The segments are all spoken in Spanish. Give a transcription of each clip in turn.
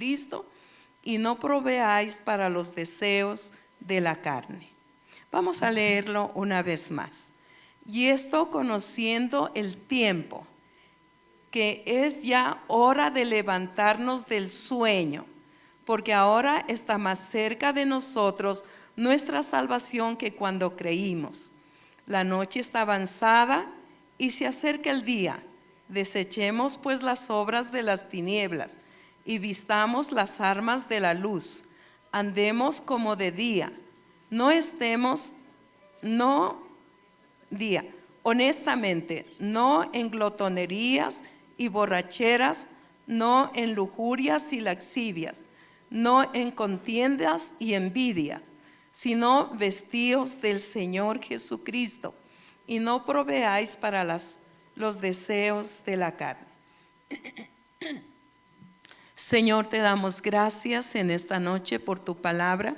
Cristo y no proveáis para los deseos de la carne. Vamos a leerlo una vez más. Y esto conociendo el tiempo, que es ya hora de levantarnos del sueño, porque ahora está más cerca de nosotros nuestra salvación que cuando creímos. La noche está avanzada y se acerca el día. Desechemos pues las obras de las tinieblas y vistamos las armas de la luz. Andemos como de día, honestamente, no en glotonerías y borracheras, no en lujurias y laxivias, no en contiendas y envidias, sino vestíos del Señor Jesucristo y no proveáis para los deseos de la carne. Señor, te damos gracias en esta noche por tu palabra.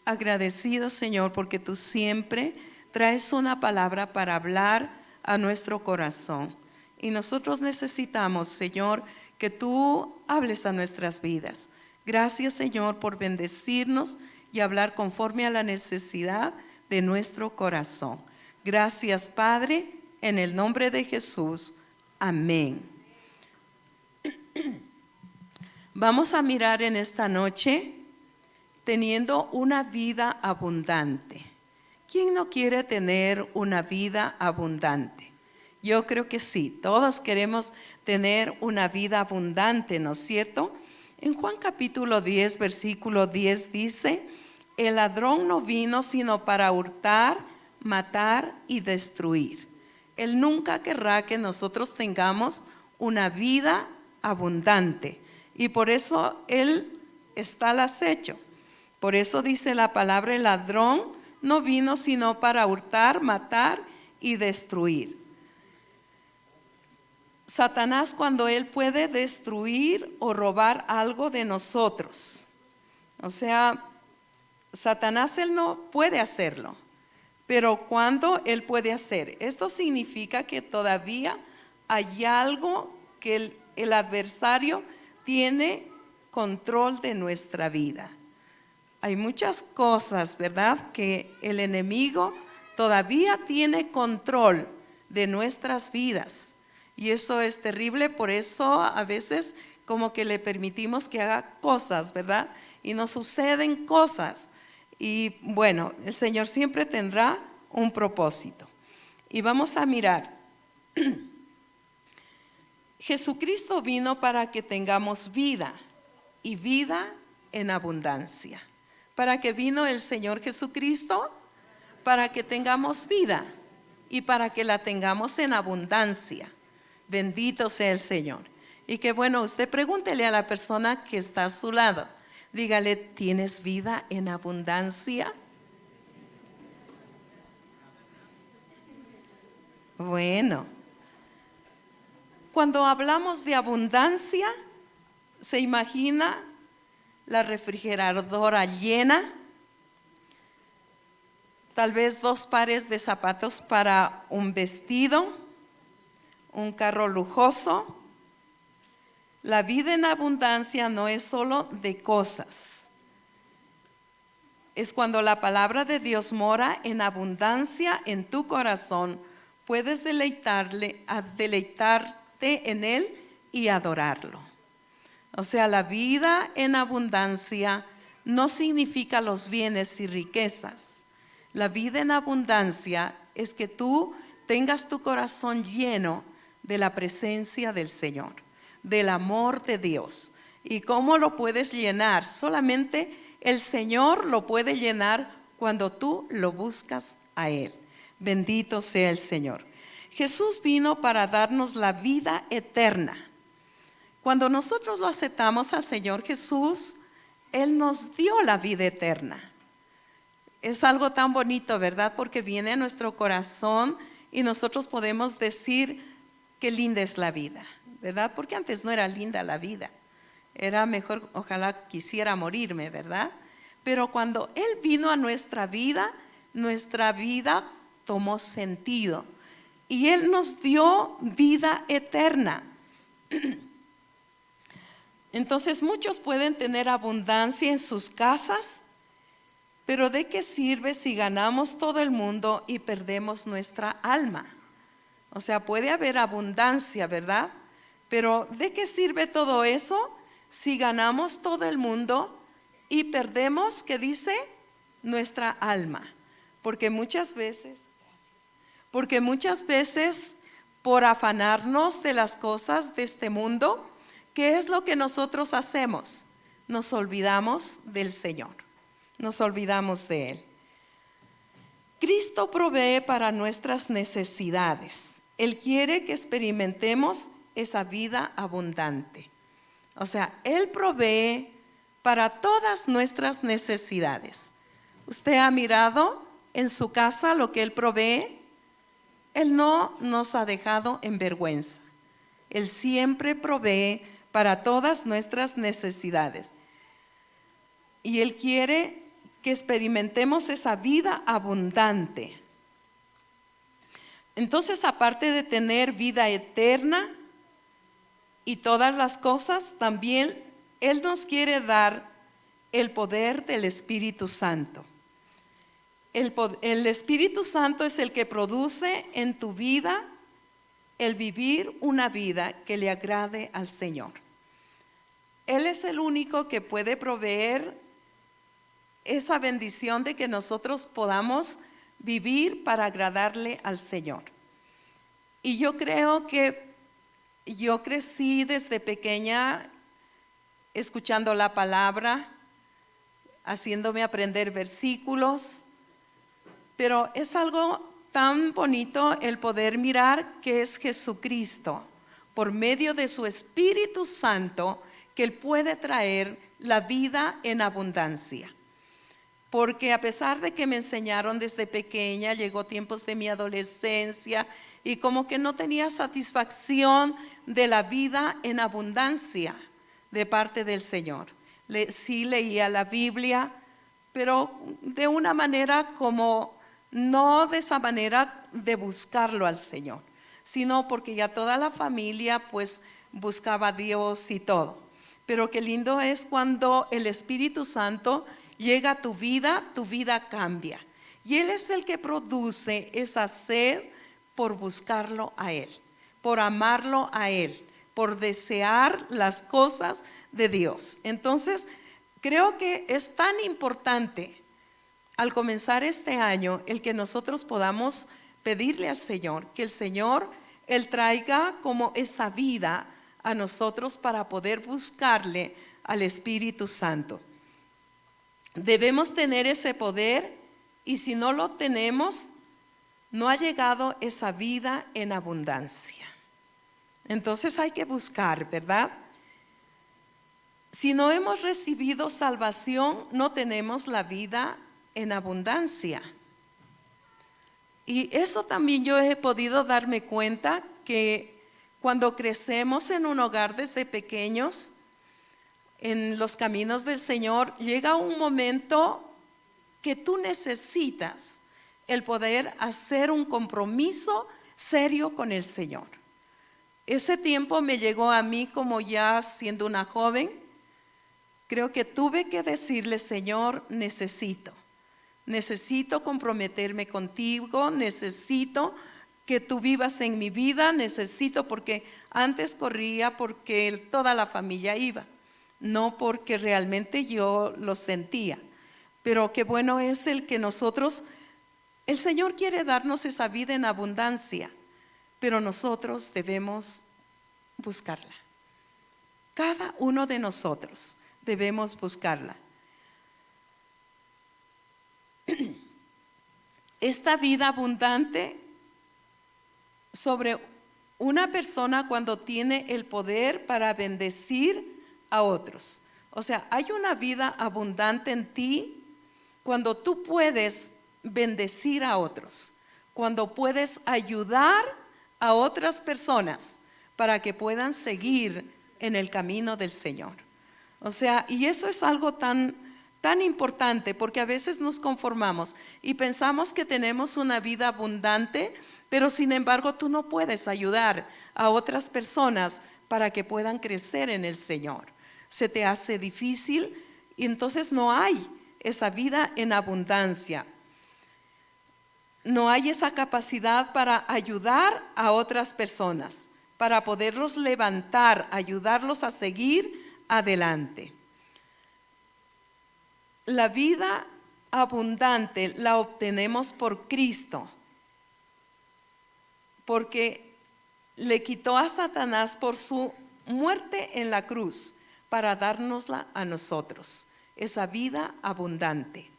Agradecido, Señor, porque tú siempre traes una palabra para hablar a nuestro corazón. Y nosotros necesitamos, Señor, que tú hables a nuestras vidas. Gracias, Señor, por bendecirnos y hablar conforme a la necesidad de nuestro corazón. Gracias, Padre, en el nombre de Jesús. Amén. Vamos a mirar en esta noche teniendo una vida abundante. ¿Quién no quiere tener una vida abundante? Yo creo que sí, todos queremos tener una vida abundante, ¿no es cierto? En Juan capítulo 10, versículo 10 dice: el ladrón no vino sino para hurtar, matar y destruir. Él nunca querrá que nosotros tengamos una vida abundante. Y por eso Él está al acecho. Por eso dice la palabra: el ladrón no vino sino para hurtar, matar y destruir. Satanás, cuando él puede destruir o robar algo de nosotros, o sea, Satanás él no puede hacerlo, pero cuando él puede hacer, esto significa que todavía hay algo que el adversario tiene control de nuestra vida. Hay muchas cosas, ¿verdad?, que el enemigo todavía tiene control de nuestras vidas. Y eso es terrible, por eso a veces como que le permitimos que haga cosas, ¿verdad? Y nos suceden cosas. Y bueno, el Señor siempre tendrá un propósito. Y vamos a mirar. Jesucristo vino para que tengamos vida y vida en abundancia. ¿Para qué vino el Señor Jesucristo? Para que tengamos vida y para que la tengamos en abundancia. Bendito sea el Señor. Y que bueno, usted pregúntele a la persona que está a su lado. Dígale: ¿tienes vida en abundancia? Bueno, cuando hablamos de abundancia, ¿se imagina la refrigeradora llena? Tal vez 2 pares de zapatos para un vestido, un carro lujoso. La vida en abundancia no es solo de cosas. Es cuando la palabra de Dios mora en abundancia en tu corazón. Puedes deleitarte en Él y adorarlo. O sea, la vida en abundancia no significa los bienes y riquezas. La vida en abundancia es que tú tengas tu corazón lleno de la presencia del Señor, del amor de Dios. ¿Y cómo lo puedes llenar? Solamente el Señor lo puede llenar cuando tú lo buscas a Él. Bendito sea el Señor. Jesús vino para darnos la vida eterna. Cuando nosotros lo aceptamos al Señor Jesús, Él nos dio la vida eterna. Es algo tan bonito, ¿verdad? Porque viene a nuestro corazón y nosotros podemos decir: qué linda es la vida, ¿verdad? Porque antes no era linda la vida. Era mejor, ojalá quisiera morirme, ¿verdad? Pero cuando Él vino a nuestra vida tomó sentido. Y Él nos dio vida eterna. Entonces muchos pueden tener abundancia en sus casas, pero ¿de qué sirve si ganamos todo el mundo y perdemos nuestra alma? O sea, puede haber abundancia, ¿verdad? Pero ¿de qué sirve todo eso si ganamos todo el mundo y perdemos, ¿qué dice? Nuestra alma. Porque muchas veces por afanarnos de las cosas de este mundo, ¿qué es lo que nosotros hacemos? Nos olvidamos del Señor, nos olvidamos de Él. Cristo provee para nuestras necesidades. Él quiere que experimentemos esa vida abundante. O sea, Él provee para todas nuestras necesidades. ¿Usted ha mirado en su casa lo que Él provee? Él no nos ha dejado en vergüenza. Él siempre provee para todas nuestras necesidades. Y Él quiere que experimentemos esa vida abundante. Entonces, aparte de tener vida eterna y todas las cosas, también Él nos quiere dar el poder del Espíritu Santo. El Espíritu Santo es el que produce en tu vida el vivir una vida que le agrade al Señor. Él es el único que puede proveer esa bendición de que nosotros podamos vivir para agradarle al Señor. Y yo creo que yo crecí desde pequeña escuchando la palabra, haciéndome aprender versículos, pero es algo tan bonito el poder mirar que es Jesucristo, por medio de su Espíritu Santo, que Él puede traer la vida en abundancia. Porque a pesar de que me enseñaron desde pequeña, llegó tiempos de mi adolescencia y como que no tenía satisfacción de la vida en abundancia de parte del Señor. Sí leía la Biblia, pero de una manera como, no de esa manera de buscarlo al Señor, sino porque ya toda la familia pues buscaba a Dios y todo. Pero qué lindo es cuando el Espíritu Santo llega a tu vida cambia. Y Él es el que produce esa sed por buscarlo a Él, por amarlo a Él, por desear las cosas de Dios. Entonces, creo que es tan importante al comenzar este año el que nosotros podamos pedirle al Señor, que el Señor, Él traiga como esa vida a nosotros para poder buscarle al Espíritu Santo. Debemos tener ese poder y si no lo tenemos, no ha llegado esa vida en abundancia. Entonces hay que buscar, ¿verdad? Si no hemos recibido salvación, no tenemos la vida en abundancia. Y eso también yo he podido darme cuenta que cuando crecemos en un hogar desde pequeños, en los caminos del Señor, llega un momento que tú necesitas el poder hacer un compromiso serio con el Señor. Ese tiempo me llegó a mí como ya siendo una joven. Creo que tuve que decirle, Señor, necesito comprometerme contigo, necesito que tú vivas en mi vida, necesito, porque antes corría porque toda la familia iba, no porque realmente yo lo sentía. Pero qué bueno es el que nosotros, el Señor quiere darnos esa vida en abundancia, pero nosotros debemos buscarla. Cada uno de nosotros debemos buscarla. Esta vida abundante sobre una persona cuando tiene el poder para bendecir a otros. O sea, hay una vida abundante en ti cuando tú puedes bendecir a otros, cuando puedes ayudar a otras personas para que puedan seguir en el camino del Señor. O sea, y eso es algo tan importante, porque a veces nos conformamos y pensamos que tenemos una vida abundante, pero sin embargo tú no puedes ayudar a otras personas para que puedan crecer en el Señor. se te hace difícil y entonces no hay esa vida en abundancia. No hay esa capacidad para ayudar a otras personas, para poderlos levantar, ayudarlos a seguir adelante. La vida abundante la obtenemos por Cristo, porque le quitó a Satanás por su muerte en la cruz para dárnosla a nosotros, esa vida abundante.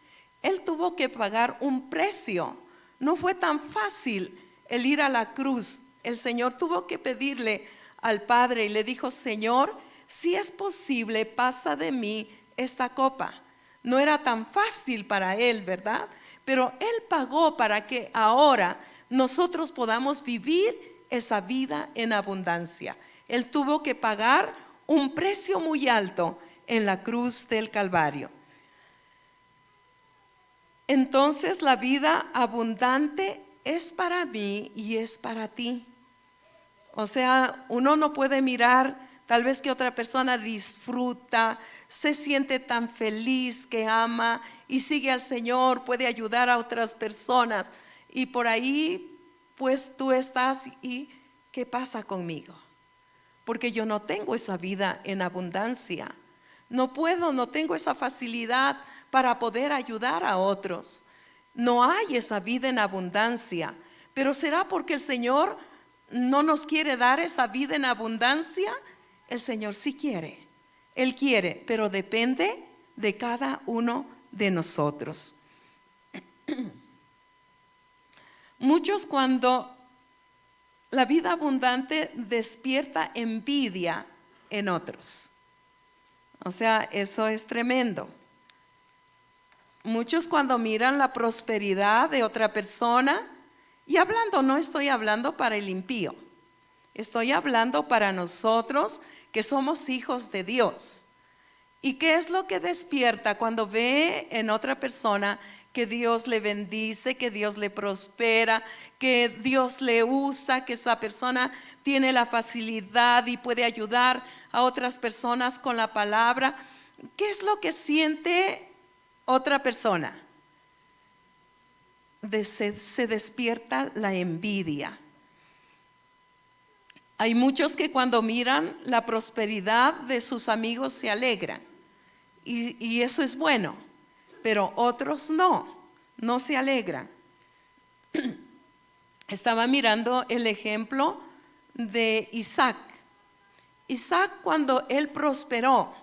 Él tuvo que pagar un precio. No fue tan fácil el ir a la cruz. El Señor tuvo que pedirle al Padre y le dijo: Señor, si es posible, pasa de mí esta copa. No era tan fácil para Él, ¿verdad? Pero Él pagó para que ahora nosotros podamos vivir esa vida en abundancia. Él tuvo que pagar un precio muy alto en la cruz del Calvario. Entonces la vida abundante es para mí y es para ti. O sea, uno no puede mirar tal vez que otra persona disfruta, se siente tan feliz que ama y sigue al Señor, puede ayudar a otras personas. Y por ahí pues tú estás y ¿qué pasa conmigo? Porque yo no tengo esa vida en abundancia. No tengo esa facilidad para poder ayudar a otros. No hay esa vida en abundancia. Pero ¿será porque el Señor no nos quiere dar esa vida en abundancia? El Señor sí quiere. Él quiere, pero depende de cada uno de nosotros. Muchos, cuando la vida abundante despierta envidia en otros. O sea, eso es tremendo. Muchos, cuando miran la prosperidad de otra persona, y no estoy hablando para el impío, estoy hablando para nosotros que somos hijos de Dios. ¿Y qué es lo que despierta cuando ve en otra persona que Dios le bendice, que Dios le prospera, que Dios le usa, que esa persona tiene la facilidad y puede ayudar a otras personas con la palabra? ¿Qué es lo que siente otra persona? Se despierta la envidia. Hay muchos que cuando miran la prosperidad de sus amigos se alegran, y eso es bueno, pero otros no se alegran. Estaba mirando el ejemplo de Isaac. Isaac, cuando él prosperó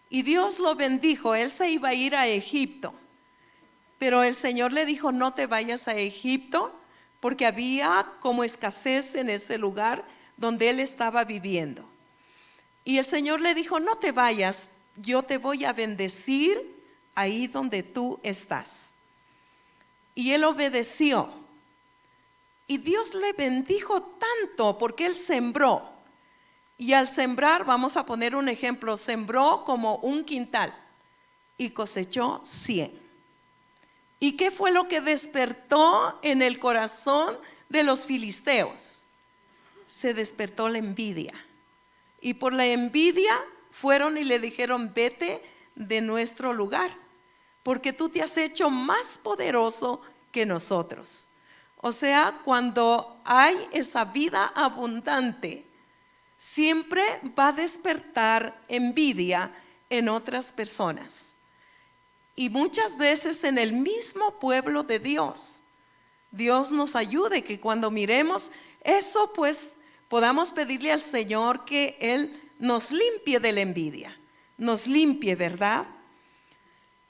y Dios lo bendijo, él se iba a ir a Egipto, pero el Señor le dijo: no te vayas a Egipto, porque había como escasez en ese lugar donde él estaba viviendo. Y el Señor le dijo: no te vayas, yo te voy a bendecir ahí donde tú estás. Y él obedeció. Y Dios le bendijo tanto porque él sembró. Y al sembrar, vamos a poner un ejemplo, sembró como un quintal y cosechó 100. ¿Y qué fue lo que despertó en el corazón de los filisteos? Se despertó la envidia. Y por la envidia fueron y le dijeron: vete de nuestro lugar, porque tú te has hecho más poderoso que nosotros. O sea, cuando hay esa vida abundante, siempre va a despertar envidia en otras personas. Y muchas veces en el mismo pueblo de Dios, Dios nos ayude que cuando miremos eso, pues podamos pedirle al Señor que Él nos limpie de la envidia, nos limpie, ¿verdad?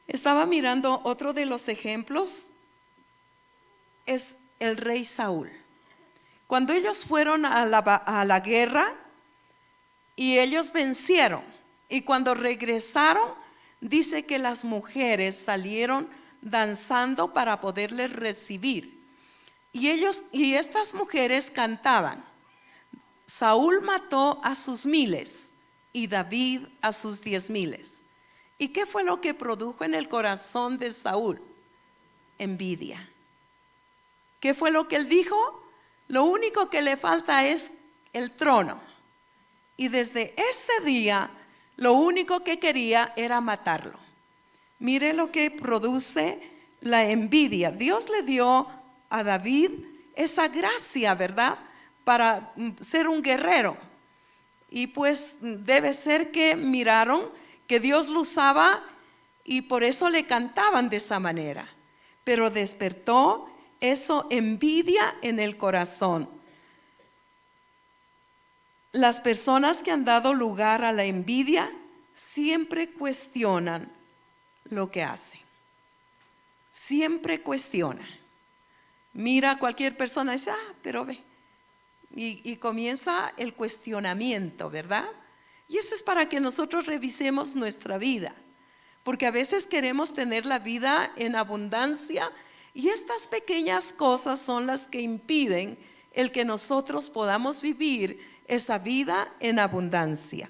Estaba mirando otro de los ejemplos, es el rey Saúl. Cuando ellos fueron a la guerra y ellos vencieron, y cuando regresaron, dice que las mujeres salieron danzando para poderles recibir. Y estas mujeres cantaban: Saúl mató a sus 1000 y David a sus 10,000. ¿Y qué fue lo que produjo en el corazón de Saúl? Envidia. ¿Qué fue lo que él dijo? Lo único que le falta es el trono. Y desde ese día Lo único que quería era matarlo. Mire lo que produce la envidia. Dios le dio a David esa gracia, ¿verdad? Para ser un guerrero. Y pues debe ser que miraron que Dios lo usaba y por eso le cantaban de esa manera. Pero despertó eso envidia en el corazón. Las personas que han dado lugar a la envidia siempre cuestionan lo que hacen. Siempre cuestiona. Mira a cualquier persona y dice, pero ve. Y comienza el cuestionamiento, ¿verdad? Y eso es para que nosotros revisemos nuestra vida. Porque a veces queremos tener la vida en abundancia y estas pequeñas cosas son las que impiden el que nosotros podamos vivir esa vida en abundancia.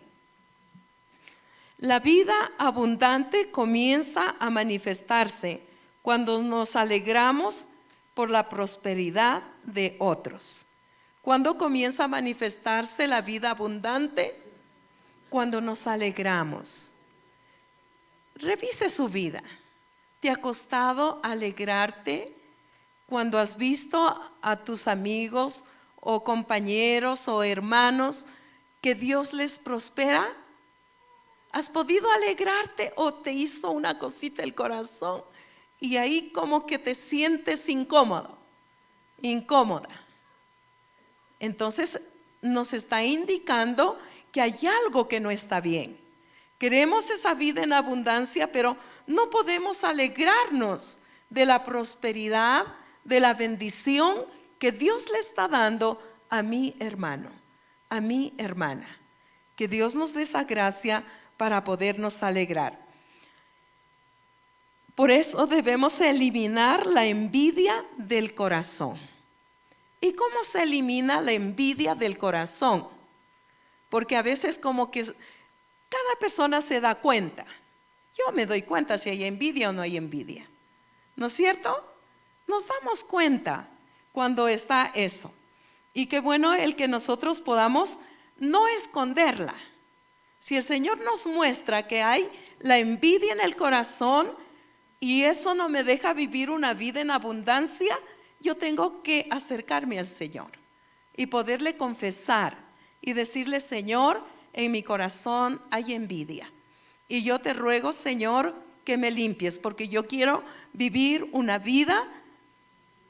La vida abundante comienza a manifestarse cuando nos alegramos por la prosperidad de otros. ¿Cuándo comienza a manifestarse la vida abundante? Cuando nos alegramos. Revise su vida. ¿Te ha costado alegrarte cuando has visto a tus amigos o compañeros o hermanos que Dios les prospera? ¿Has podido alegrarte o te hizo una cosita el corazón y ahí como que te sientes incómoda? Entonces nos está indicando que hay algo que no está bien. Queremos esa vida en abundancia, pero no podemos alegrarnos de la prosperidad, de la bendición que Dios le está dando a mi hermano, a mi hermana. Que Dios nos dé esa gracia para podernos alegrar. Por eso debemos eliminar la envidia del corazón. ¿Y cómo se elimina la envidia del corazón? Porque a veces como que cada persona se da cuenta. Yo me doy cuenta si hay envidia o no hay envidia. ¿No es cierto? Nos damos cuenta cuando está eso. Y qué bueno el que nosotros podamos no esconderla. Si el Señor nos muestra que hay la envidia en el corazón y eso no me deja vivir una vida en abundancia, yo tengo que acercarme al Señor y poderle confesar y decirle, Señor, en mi corazón hay envidia. Y yo te ruego, Señor, que me limpies, porque yo quiero vivir una vida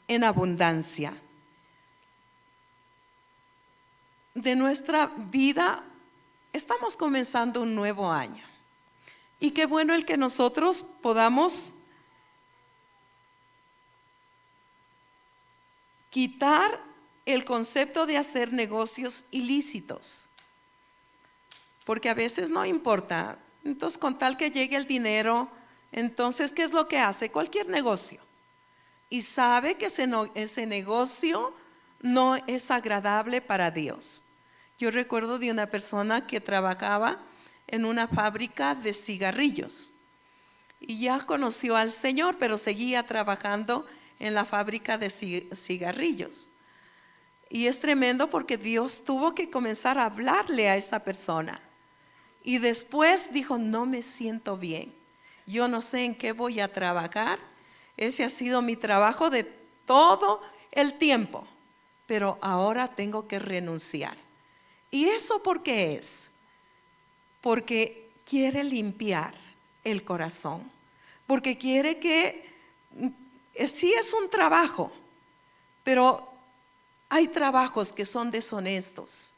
en abundancia. De nuestra vida, estamos comenzando un nuevo año. Y qué bueno el que nosotros podamos quitar el concepto de hacer negocios ilícitos. Porque a veces no importa. Entonces, con tal que llegue el dinero, entonces, ¿qué es lo que hace? Cualquier negocio. Y sabe que ese negocio no es agradable para Dios. Yo recuerdo de una persona que trabajaba en una fábrica de cigarrillos. Y ya conoció al Señor, pero seguía trabajando en la fábrica de cigarrillos. Y es tremendo porque Dios tuvo que comenzar a hablarle a esa persona. Y después dijo, no me siento bien. Yo no sé en qué voy a trabajar. Ese ha sido mi trabajo de todo el tiempo. Pero ahora tengo que renunciar. ¿Y eso por qué es? Porque quiere limpiar el corazón. Porque quiere que, sí es un trabajo, pero hay trabajos que son deshonestos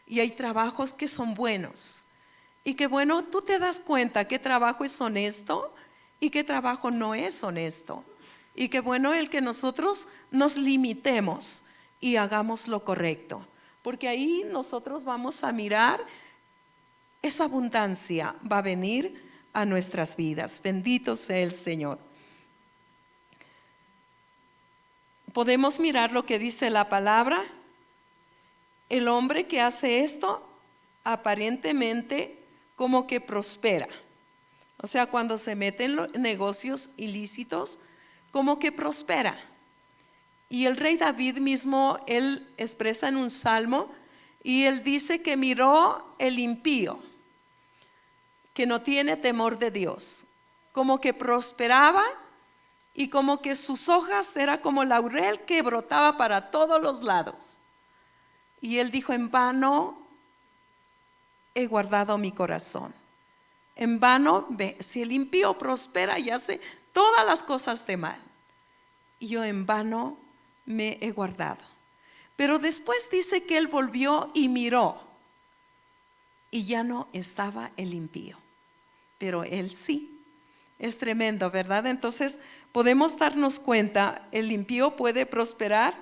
y hay trabajos que son buenos. Y que bueno, tú te das cuenta qué trabajo es honesto y qué trabajo no es honesto. Y que bueno el que nosotros nos limitemos y hagamos lo correcto. Porque ahí nosotros vamos a mirar, esa abundancia va a venir a nuestras vidas. Bendito sea el Señor. Podemos mirar lo que dice la palabra. El hombre que hace esto aparentemente como que prospera. O sea, cuando se mete en negocios ilícitos, como que prospera. Y el rey David mismo, él expresa en un salmo, y él dice que miró el impío. que no tiene temor de Dios, como que prosperaba y como que sus hojas era como laurel que brotaba para todos los lados. Y él dijo: en vano he guardado mi corazón. En vano, si el impío prospera y hace todas las cosas de mal, y yo en vano me he guardado. Pero después dice que él volvió y miró, y ya no estaba el impío, pero él sí. Es tremendo, ¿verdad? Entonces podemos darnos cuenta, el impío puede prosperar.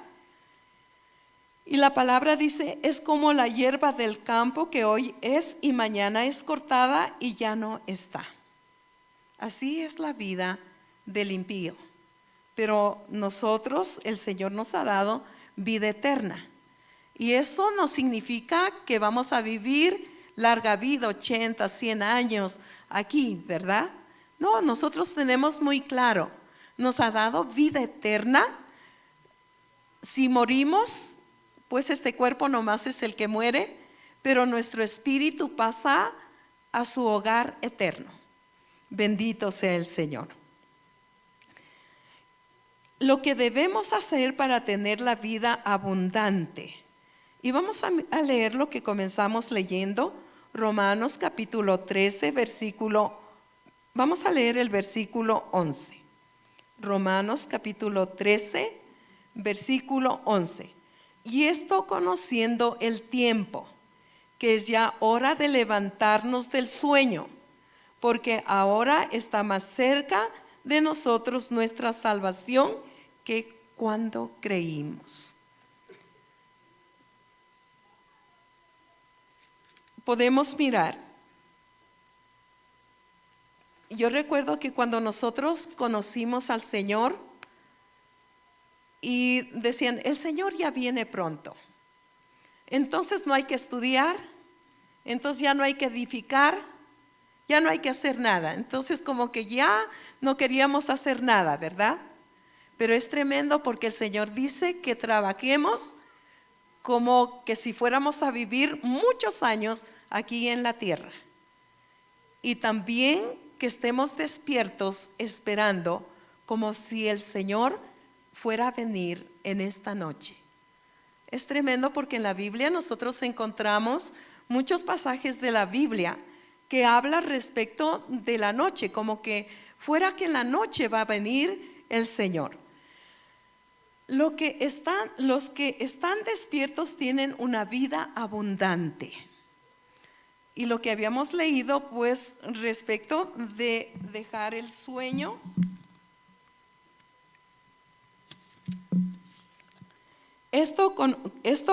Y la palabra dice: es como la hierba del campo, que hoy es y mañana es cortada y ya no está. Así es la vida del impío. Pero nosotros, el Señor nos ha dado vida eterna. Y eso no significa que vamos a vivir larga vida, 80, 100 años aquí, ¿verdad? No, nosotros tenemos muy claro, nos ha dado vida eterna. Si morimos, pues este cuerpo nomás es el que muere, pero nuestro espíritu pasa a su hogar eterno. Bendito sea el Señor. Lo que debemos hacer para tener la vida abundante. Y vamos a leer lo que comenzamos leyendo, Romanos capítulo 13, vamos a leer el versículo 11. Romanos capítulo 13, versículo 11. Y esto conociendo el tiempo, que es ya hora de levantarnos del sueño, porque ahora está más cerca de nosotros nuestra salvación que cuando creímos. Podemos mirar. Yo recuerdo que cuando nosotros conocimos al Señor y decían: el Señor ya viene pronto, entonces no hay que estudiar, entonces ya no hay que edificar, ya no hay que hacer nada. Entonces como que ya no queríamos hacer nada, ¿verdad? Pero es tremendo, porque el Señor dice que trabajemos como que si fuéramos a vivir muchos años aquí en la tierra. Y también que estemos despiertos esperando, como si el Señor fuera a venir en esta noche. Es tremendo, porque en la Biblia nosotros encontramos muchos pasajes de la Biblia que habla respecto de la noche, como que fuera que en la noche va a venir el Señor. Los que están despiertos tienen una vida abundante. Y lo que habíamos leído, pues, respecto de dejar el sueño. Esto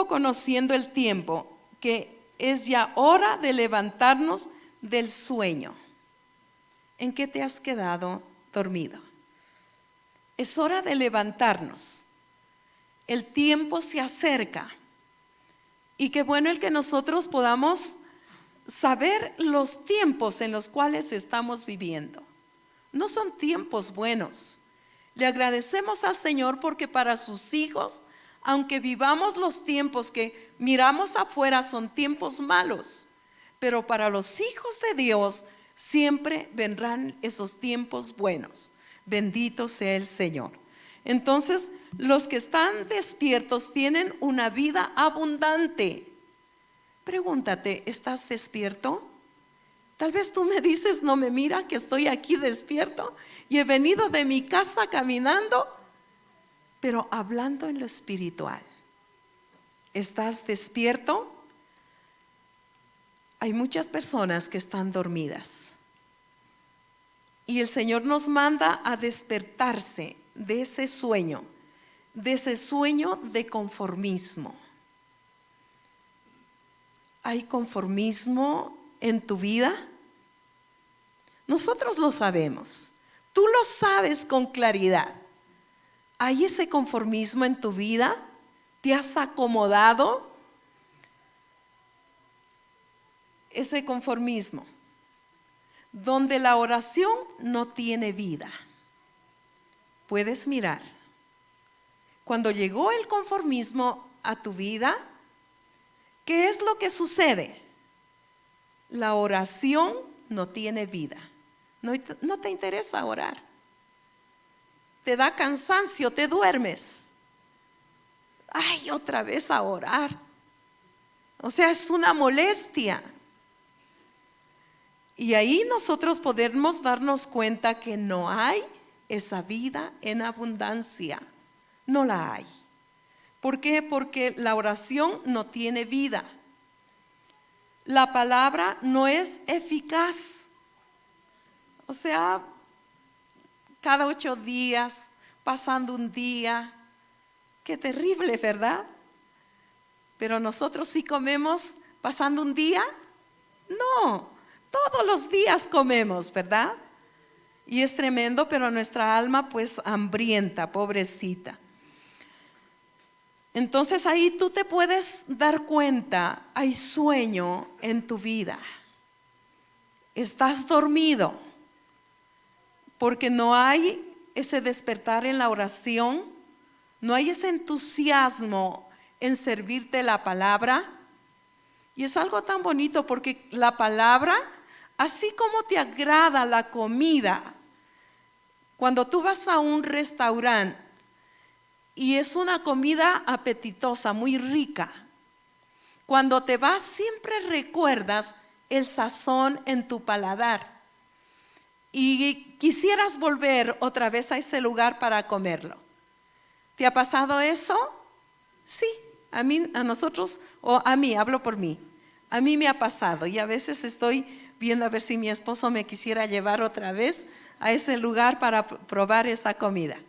conociendo el tiempo, que es ya hora de levantarnos del sueño. ¿En qué te has quedado dormido? Es hora de levantarnos. El tiempo se acerca. Y qué bueno el que nosotros podamos saber los tiempos en los cuales estamos viviendo. No son tiempos buenos. Le agradecemos al Señor porque para sus hijos, aunque vivamos los tiempos que miramos afuera, son tiempos malos, pero para los hijos de Dios siempre vendrán esos tiempos buenos. Bendito sea el Señor. Entonces, los que están despiertos tienen una vida abundante. Pregúntate: ¿estás despierto? Tal vez tú me dices: no me mira que estoy aquí despierto y he venido de mi casa caminando, pero hablando en lo espiritual. ¿Estás despierto? Hay muchas personas que están dormidas. Y el Señor nos manda a despertarse de ese sueño de conformismo. ¿Hay conformismo en tu vida? Nosotros lo sabemos. Tú lo sabes con claridad. ¿Hay ese conformismo en tu vida? ¿Te has acomodado? Ese conformismo, donde la oración no tiene vida. Puedes mirar. Cuando llegó el conformismo a tu vida, ¿qué es lo que sucede? La oración no tiene vida. No te interesa orar. Te da cansancio, te duermes. Ay, otra vez a orar. O sea, es una molestia. Y ahí nosotros podemos darnos cuenta que no hay esa vida en abundancia. No la hay. ¿Por qué? Porque la oración no tiene vida. La palabra no es eficaz. O sea, cada 8 días, pasando un día. Qué terrible, ¿verdad? Pero nosotros sí comemos pasando un día. No, todos los días comemos, ¿verdad? Y es tremendo, pero nuestra alma pues hambrienta, pobrecita. Entonces ahí tú te puedes dar cuenta, hay sueño en tu vida. Estás dormido porque no hay ese despertar en la oración, no hay ese entusiasmo en servirte la palabra. Y es algo tan bonito porque la palabra, así como te agrada la comida, cuando tú vas a un restaurante y es una comida apetitosa, muy rica, cuando te vas siempre recuerdas el sazón en tu paladar y quisieras volver otra vez a ese lugar para comerlo. ¿Te ha pasado eso? Sí, a nosotros, o a mí, hablo por mí. A mí me ha pasado y a veces estoy viendo a ver si mi esposo me quisiera llevar otra vez a ese lugar para probar esa comida.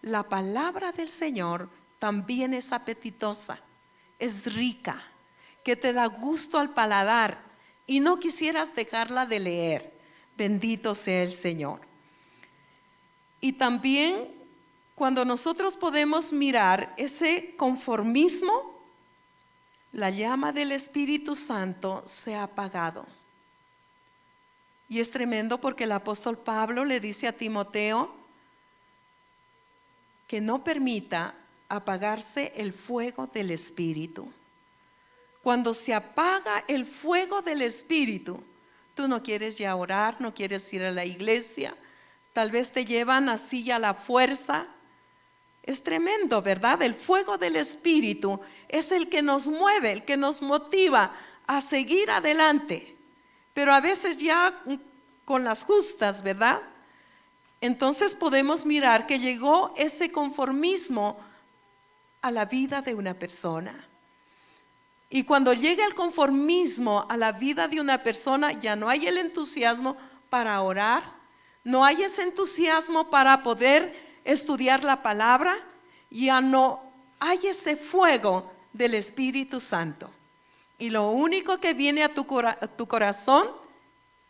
La palabra del Señor también es apetitosa, es rica, que te da gusto al paladar y no quisieras dejarla de leer. Bendito sea el Señor. Y también cuando nosotros podemos mirar ese conformismo, la llama del Espíritu Santo se ha apagado. Y es tremendo porque el apóstol Pablo le dice a Timoteo que no permita apagarse el fuego del Espíritu. Cuando se apaga el fuego del Espíritu, tú no quieres ya orar, no quieres ir a la iglesia, tal vez te llevan así a la fuerza. Es tremendo, ¿verdad? El fuego del Espíritu es el que nos mueve, el que nos motiva a seguir adelante. Pero a veces ya con las justas, ¿verdad? Entonces podemos mirar que llegó ese conformismo a la vida de una persona. Y cuando llega el conformismo a la vida de una persona, ya no hay el entusiasmo para orar, no hay ese entusiasmo para poder estudiar la palabra, ya no hay ese fuego del Espíritu Santo. Y lo único que viene a tu corazón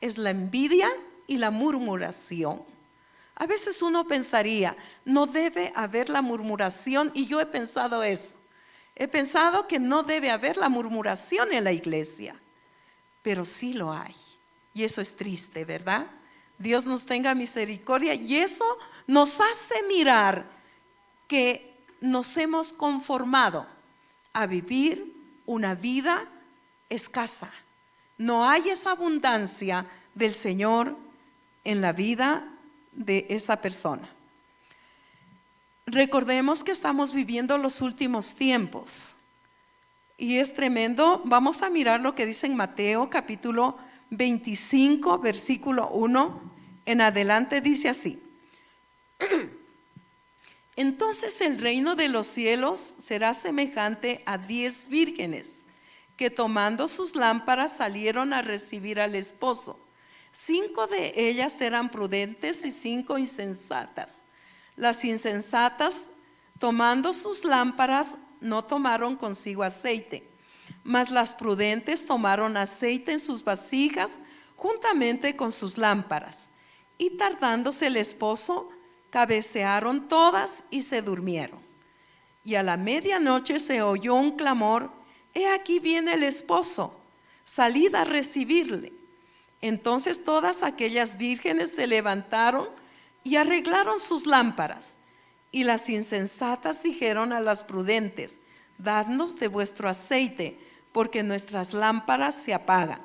es la envidia y la murmuración. A veces uno pensaría, no debe haber la murmuración, y yo he pensado eso. He pensado que no debe haber la murmuración en la iglesia, pero sí lo hay. Y eso es triste, ¿verdad? Dios nos tenga misericordia y eso nos hace mirar que nos hemos conformado a vivir una vida escasa. No hay esa abundancia del Señor en la vida de esa persona. Recordemos que estamos viviendo los últimos tiempos y es tremendo. Vamos a mirar lo que dice en Mateo capítulo 25 versículo 1 en adelante. Dice así: entonces el reino de los cielos será semejante a 10 vírgenes que tomando sus lámparas salieron a recibir al esposo. 5 de ellas eran prudentes y 5 insensatas. Las insensatas, tomando sus lámparas, no tomaron consigo aceite, mas las prudentes tomaron aceite en sus vasijas juntamente con sus lámparas. Y tardándose el esposo, cabecearon todas y se durmieron. Y a la medianoche se oyó un clamor: he aquí viene el esposo, salid a recibirle. Entonces todas aquellas vírgenes se levantaron y arreglaron sus lámparas. Y las insensatas dijeron a las prudentes: dadnos de vuestro aceite, porque nuestras lámparas se apagan.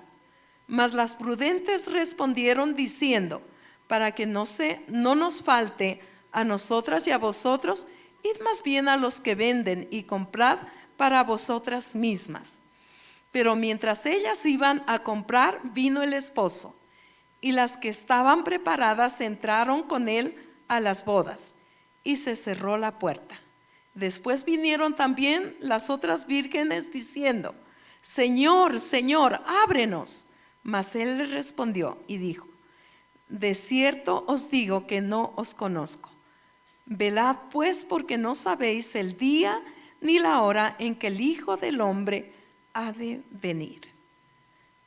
Mas las prudentes respondieron diciendo: para que no nos falte a nosotras y a vosotros, id más bien a los que venden y comprad para vosotras mismas. Pero mientras ellas iban a comprar, vino el esposo, y las que estaban preparadas entraron con él a las bodas, y se cerró la puerta. Después vinieron también las otras vírgenes diciendo: Señor, Señor, ábrenos. Mas él les respondió y dijo: de cierto os digo que no os conozco. Velad pues, porque no sabéis el día ni la hora en que el Hijo del Hombre ha de venir.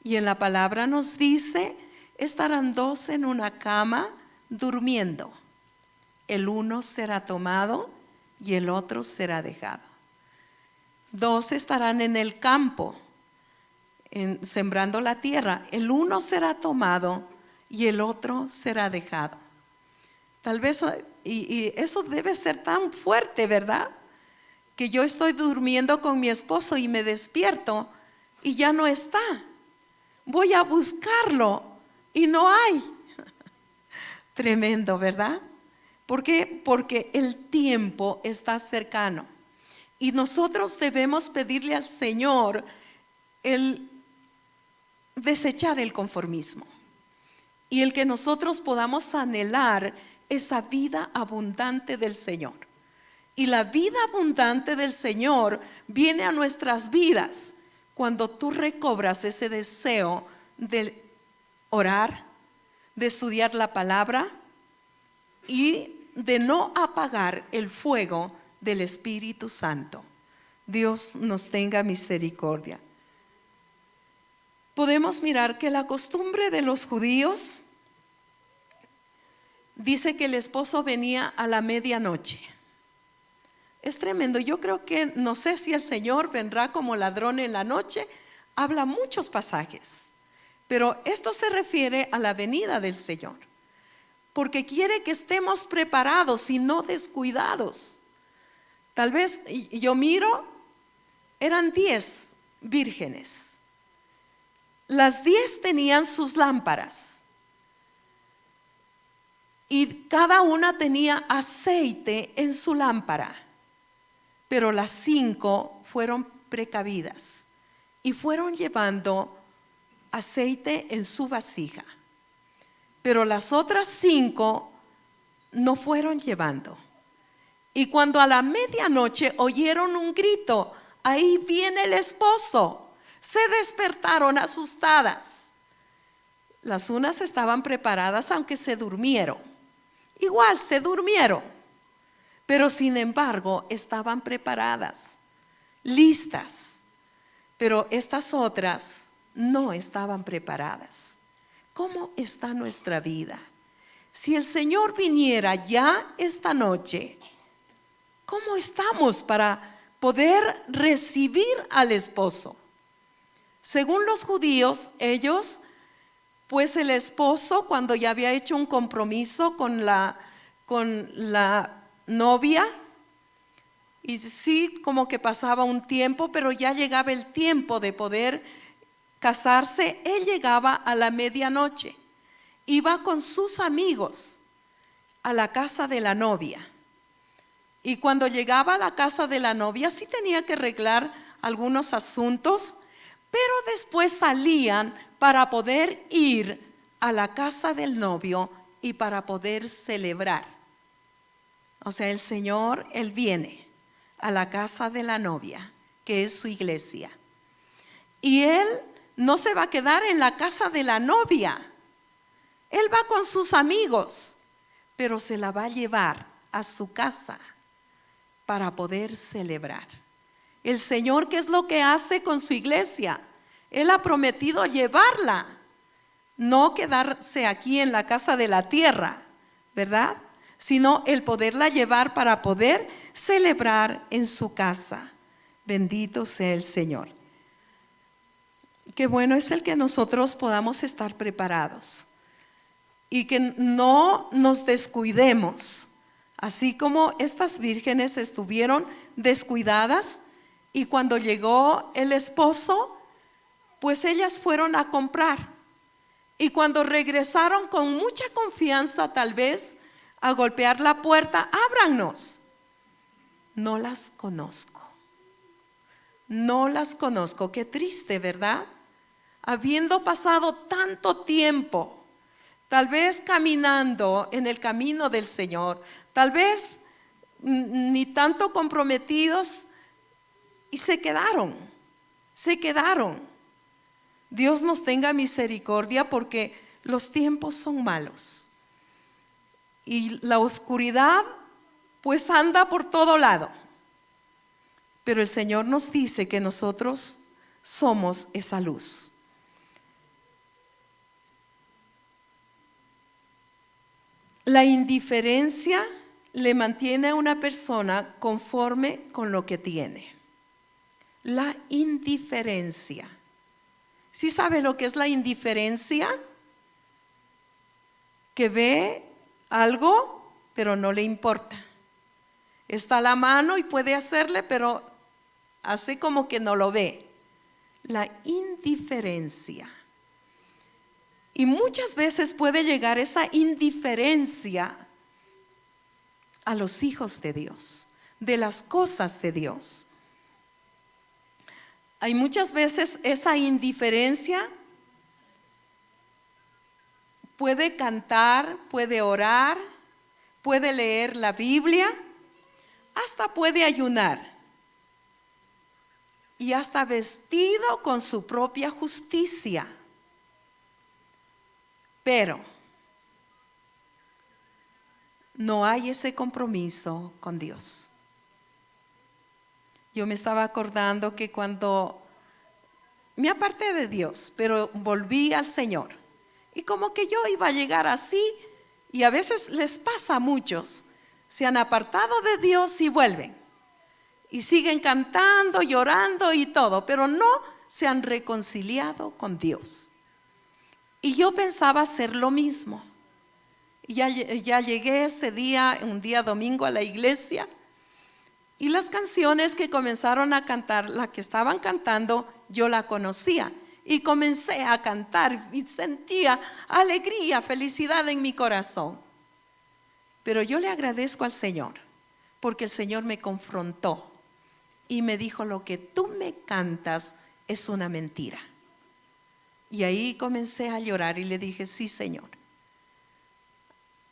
Y en la palabra nos dice: estarán dos en una cama durmiendo, el uno será tomado y el otro será dejado. Dos estarán en el campo, sembrando la tierra, el uno será tomado y el otro será dejado. Tal vez, y eso debe ser tan fuerte, ¿verdad? Que yo estoy durmiendo con mi esposo y me despierto y ya no está. Voy a buscarlo y no hay. Tremendo, ¿verdad? ¿Por qué? Porque el tiempo está cercano y nosotros debemos pedirle al Señor el desechar el conformismo y el que nosotros podamos anhelar esa vida abundante del Señor. Y la vida abundante del Señor viene a nuestras vidas cuando tú recobras ese deseo de orar, de estudiar la palabra y de no apagar el fuego del Espíritu Santo. Dios nos tenga misericordia. Podemos mirar que la costumbre de los judíos dice que el esposo venía a la medianoche. Es tremendo. Yo creo que, no sé si el Señor vendrá como ladrón en la noche. Habla muchos pasajes, pero esto se refiere a la venida del Señor, porque quiere que estemos preparados y no descuidados. Tal vez yo miro, eran 10 vírgenes. Las 10 tenían sus lámparas y cada una tenía aceite en su lámpara, pero las 5 fueron precavidas y fueron llevando aceite en su vasija, pero las otras 5 no fueron llevando. Y cuando a la medianoche oyeron un grito: ahí viene el esposo, se despertaron asustadas. Las unas estaban preparadas, aunque se durmieron. Igual se durmieron, pero sin embargo estaban preparadas, listas. Pero estas otras no estaban preparadas. ¿Cómo está nuestra vida? Si el Señor viniera ya esta noche, ¿cómo estamos para poder recibir al esposo? Según los judíos, ellos, pues el esposo, cuando ya había hecho un compromiso con la novia, y sí, como que pasaba un tiempo, pero ya llegaba el tiempo de poder casarse, él llegaba a la medianoche, iba con sus amigos a la casa de la novia. Y cuando llegaba a la casa de la novia, sí tenía que arreglar algunos asuntos, pero después salían para poder ir a la casa del novio y para poder celebrar. O sea, el Señor, Él viene a la casa de la novia, que es su iglesia. Y Él no se va a quedar en la casa de la novia. Él va con sus amigos, pero se la va a llevar a su casa para poder celebrar. El Señor, ¿qué es lo que hace con su iglesia? Él ha prometido llevarla, no quedarse aquí en la casa de la tierra, ¿verdad? Sino el poderla llevar para poder celebrar en su casa. Bendito sea el Señor. Qué bueno es el que nosotros podamos estar preparados y que no nos descuidemos, así como estas vírgenes estuvieron descuidadas y cuando llegó el esposo, pues ellas fueron a comprar Y cuando regresaron con mucha confianza, tal vez, a golpear la puerta, ábranos. No las conozco. No las conozco. Qué triste, ¿verdad? Habiendo pasado tanto tiempo, tal vez caminando en el camino del Señor, tal vez ni tanto comprometidos, y se quedaron. Dios nos tenga misericordia, porque los tiempos son malos y la oscuridad pues anda por todo lado. Pero el Señor nos dice que nosotros somos esa luz. La indiferencia le mantiene a una persona conforme con lo que tiene. La indiferencia. ¿Sí sabe lo que es la indiferencia? Que ve algo, pero no le importa. Está a la mano y puede hacerle, pero hace como que no lo ve. La indiferencia. Y muchas veces puede llegar esa indiferencia a los hijos de Dios, de las cosas de Dios. Hay muchas veces esa indiferencia. Puede cantar, puede orar, puede leer la Biblia, hasta puede ayunar. Y hasta vestido con su propia justicia. Pero no hay ese compromiso con Dios. Yo me estaba acordando que cuando me aparté de Dios, pero volví al Señor, y como que yo iba a llegar así, y a veces les pasa a muchos, se han apartado de Dios y vuelven, y siguen cantando, llorando y todo, pero no se han reconciliado con Dios. Y yo pensaba hacer lo mismo. Y ya llegué ese día, un día domingo, a la iglesia, y las canciones que comenzaron a cantar, la que estaban cantando, yo la conocía. Y comencé a cantar y sentía alegría, felicidad en mi corazón. Pero yo le agradezco al Señor, porque el Señor me confrontó y me dijo: lo que tú me cantas es una mentira. Y ahí comencé a llorar y le dije: sí, Señor.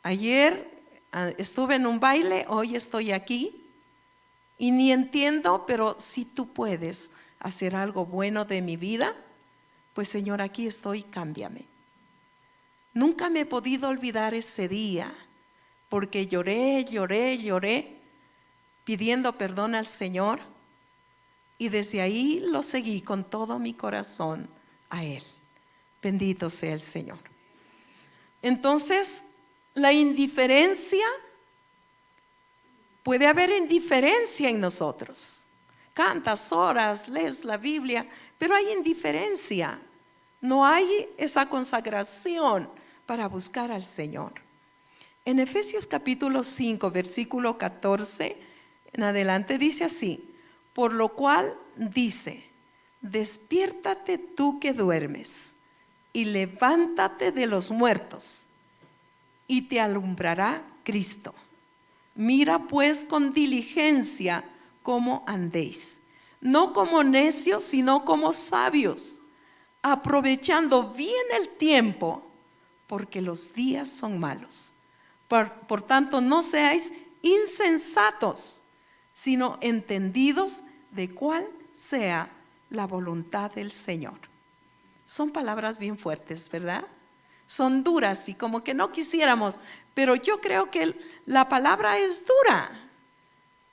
Ayer estuve en un baile, hoy estoy aquí. Y ni entiendo, pero si tú puedes hacer algo bueno de mi vida, pues Señor, aquí estoy, cámbiame. Nunca me he podido olvidar ese día, porque lloré, pidiendo perdón al Señor, y desde ahí lo seguí con todo mi corazón a Él. Bendito sea el Señor. Entonces, la indiferencia, puede haber indiferencia en nosotros. Cantas, oras, lees la Biblia, pero hay indiferencia. No hay esa consagración para buscar al Señor. En Efesios capítulo 5, versículo 14 en adelante dice así: por lo cual dice, despiértate tú que duermes, y levántate de los muertos, y te alumbrará Cristo. Mira pues con diligencia cómo andéis, no como necios, sino como sabios, aprovechando bien el tiempo, porque los días son malos. Por tanto, no seáis insensatos, sino entendidos de cuál sea la voluntad del Señor. Son palabras bien fuertes, ¿verdad? Son duras y como que no quisiéramos, pero yo creo que la palabra es dura.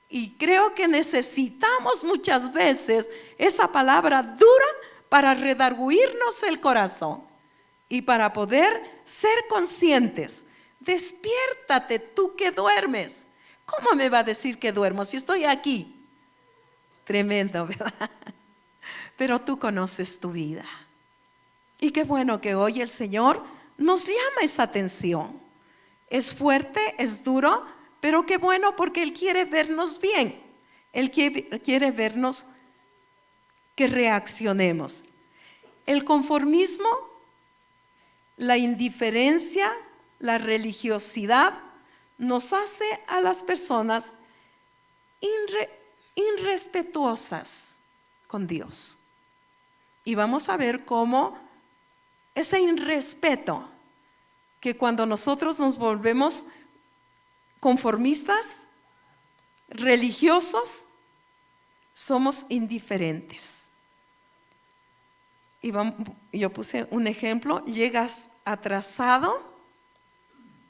Y creo que necesitamos muchas veces esa palabra dura para redarguirnos el corazón y para poder ser conscientes. Despiértate tú que duermes. ¿Cómo me va a decir que duermo si estoy aquí? Tremendo, ¿verdad? Pero tú conoces tu vida. Y qué bueno que hoy el Señor nos llama esa atención. Es fuerte, es duro, pero qué bueno, porque Él quiere vernos bien. Él quiere vernos que reaccionemos. El conformismo La indiferencia, la religiosidad nos hace a las personas irrespetuosas con Dios. Y vamos a ver cómo ese irrespeto, que cuando nosotros nos volvemos conformistas, religiosos, somos indiferentes. Y yo puse un ejemplo: llegas atrasado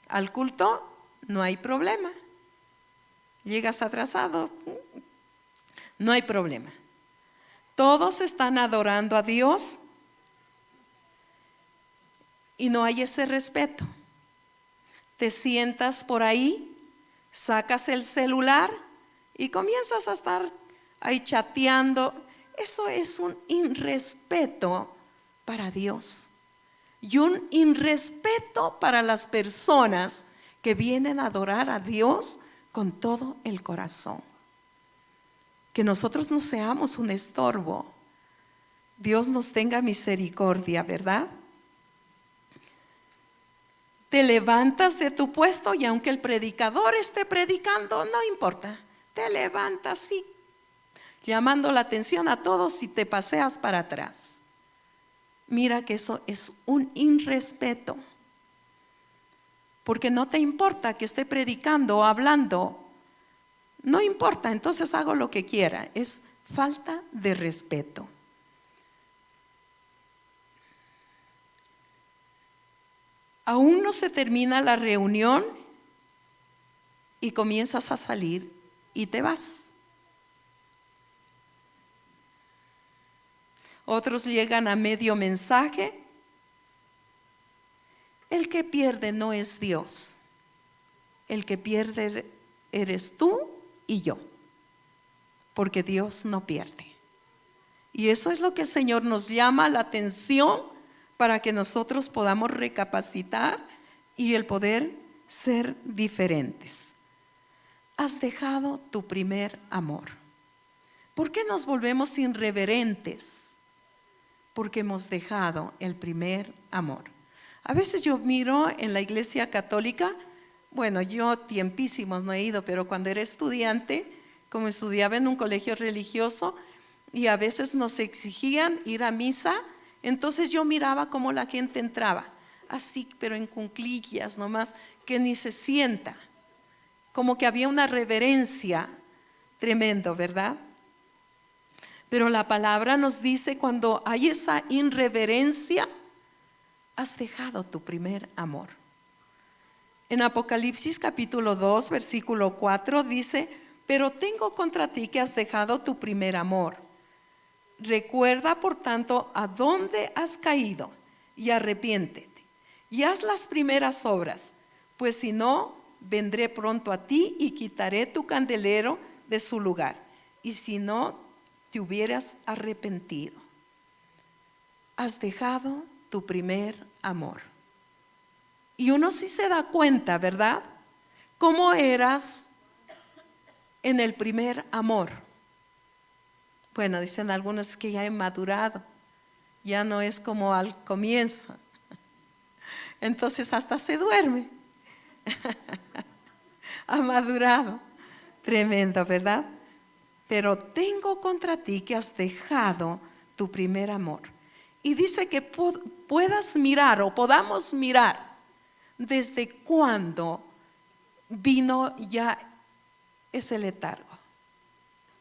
al culto, no hay problema. Llegas atrasado, no hay problema. Todos están adorando a Dios y no hay ese respeto. Te sientas por ahí, sacas el celular y comienzas a estar ahí chateando. Eso es un irrespeto para Dios y un irrespeto para las personas que vienen a adorar a Dios con todo el corazón. Que nosotros no seamos un estorbo. Dios nos tenga misericordia, ¿verdad? Te levantas de tu puesto y aunque el predicador esté predicando, no importa. Te levantas y llamando la atención a todos y te paseas para atrás. Mira que eso es un irrespeto. Porque no te importa que esté predicando o hablando. No importa, entonces hago lo que quiera. Es falta de respeto. Aún no se termina la reunión y comienzas a salir y te vas. Otros llegan a medio mensaje. El que pierde no es Dios. El que pierde eres tú y yo, porque Dios no pierde. Y eso es lo que el Señor nos llama la atención para que nosotros podamos recapacitar y el poder ser diferentes. Has dejado tu primer amor. ¿Por qué nos volvemos irreverentes? Porque hemos dejado el primer amor. A veces yo miro en la iglesia católica, bueno, yo tiempísimos no he ido, pero cuando era estudiante, como estudiaba en un colegio religioso, y a veces nos exigían ir a misa, entonces yo miraba cómo la gente entraba, así, pero en cuclillas nomás, que ni se sienta, como que había una reverencia tremendo, ¿verdad? Pero la palabra nos dice, cuando hay esa irreverencia, has dejado tu primer amor. En Apocalipsis capítulo 2, versículo 4 dice: pero tengo contra ti que has dejado tu primer amor. Recuerda, por tanto, a dónde has caído y arrepiéntete y haz las primeras obras, pues si no, vendré pronto a ti y quitaré tu candelero de su lugar. Y si no te hubieras arrepentido, has dejado tu primer amor. Y uno sí se da cuenta, ¿verdad? ¿Cómo eras en el primer amor? Bueno, dicen algunos que ya he madurado, ya no es como al comienzo. Entonces hasta se duerme. Ha madurado. Tremendo, ¿verdad? Pero tengo contra ti que has dejado tu primer amor. Y dice que puedas mirar o podamos mirar desde cuándo vino ya ese letargo.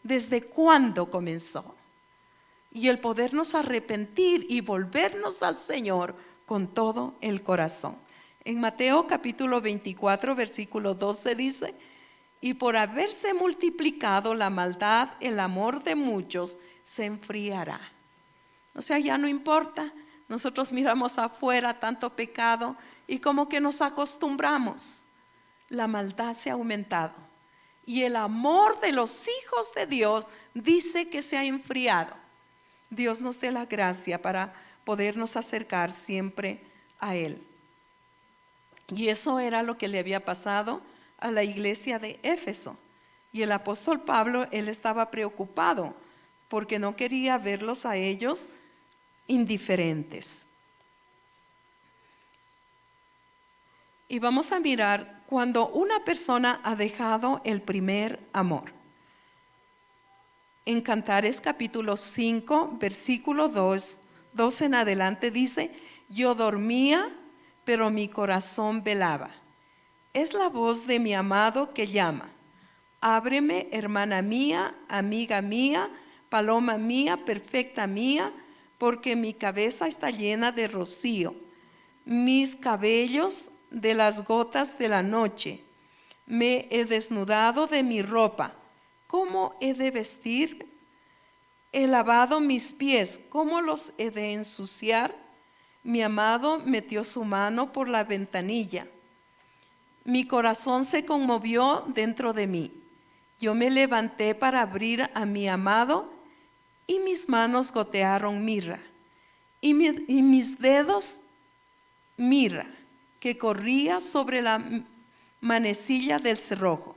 ¿Desde cuándo comenzó? Y el podernos arrepentir y volvernos al Señor con todo el corazón. En Mateo capítulo 24, versículo 12 dice: y por haberse multiplicado la maldad, el amor de muchos se enfriará. O sea, ya no importa. Nosotros miramos afuera tanto pecado y como que nos acostumbramos. La maldad se ha aumentado. Y el amor de los hijos de Dios dice que se ha enfriado. Dios nos dé la gracia para podernos acercar siempre a Él. Y eso era lo que le había pasado a la iglesia de Éfeso. Y el apóstol Pablo, él estaba preocupado porque no quería verlos a ellos indiferentes. Y vamos a mirar cuando una persona ha dejado el primer amor. En Cantares capítulo 5, versículo 2 en adelante dice: yo dormía, pero mi corazón velaba. Es la voz de mi amado que llama. Ábreme, hermana mía, amiga mía, paloma mía, perfecta mía, porque mi cabeza está llena de rocío, mis cabellos de las gotas de la noche. Me he desnudado de mi ropa. ¿Cómo he de vestir? He lavado mis pies. ¿Cómo los he de ensuciar? Mi amado metió su mano por la ventanilla. Mi corazón se conmovió dentro de mí. Yo me levanté para abrir a mi amado y mis manos gotearon mirra. Y mis dedos mirra que corría sobre la manecilla del cerrojo.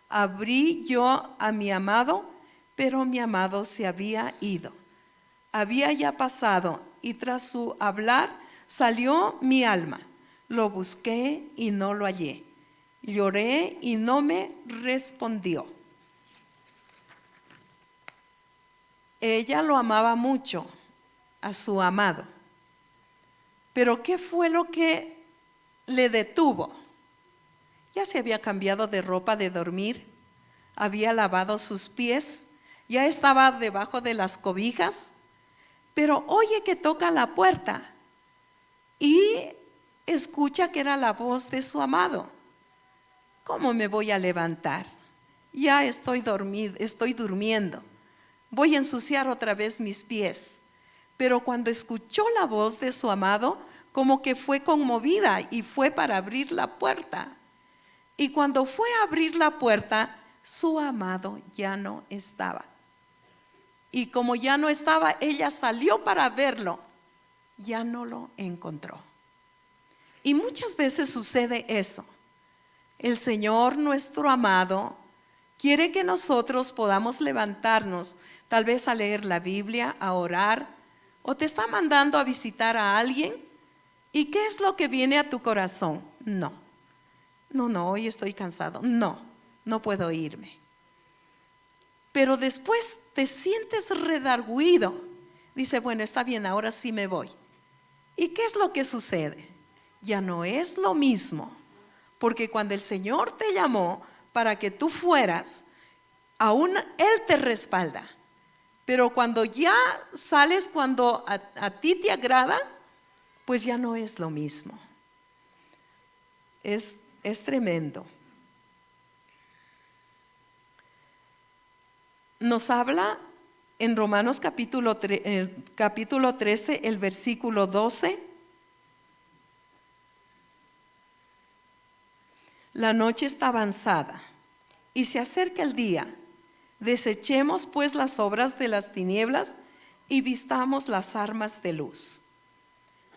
Abrí yo a mi amado, pero mi amado se había ido. Había ya pasado, y tras su hablar salió mi alma. Lo busqué y no lo hallé. Lloré y no me respondió. Ella lo amaba mucho a su amado. Pero ¿qué fue lo que le detuvo? Ya se había cambiado de ropa de dormir, había lavado sus pies, ya estaba debajo de las cobijas, pero oye que toca la puerta y escucha que era la voz de su amado. ¿Cómo me voy a levantar? Ya estoy durmiendo. Voy a ensuciar otra vez mis pies. Pero cuando escuchó la voz de su amado, como que fue conmovida y fue para abrir la puerta. Y cuando fue a abrir la puerta, su amado ya no estaba. Y como ya no estaba, ella salió para verlo. Ya no lo encontró. Y muchas veces sucede eso. El Señor, nuestro amado, quiere que nosotros podamos levantarnos, tal vez a leer la Biblia, a orar, o te está mandando a visitar a alguien. ¿Y qué es lo que viene a tu corazón? No, hoy estoy cansado. No puedo irme. Pero después te sientes redarguido. Dice, bueno, está bien, ahora sí me voy. ¿Y qué es lo que sucede? Ya no es lo mismo. Porque cuando el Señor te llamó para que tú fueras, aún Él te respalda. Pero cuando ya sales, cuando a ti te agrada, pues ya no es lo mismo. Es tremendo. Nos habla en Romanos capítulo 13, el versículo 12. La noche está avanzada y se acerca el día. Desechemos pues las obras de las tinieblas y vistamos las armas de luz.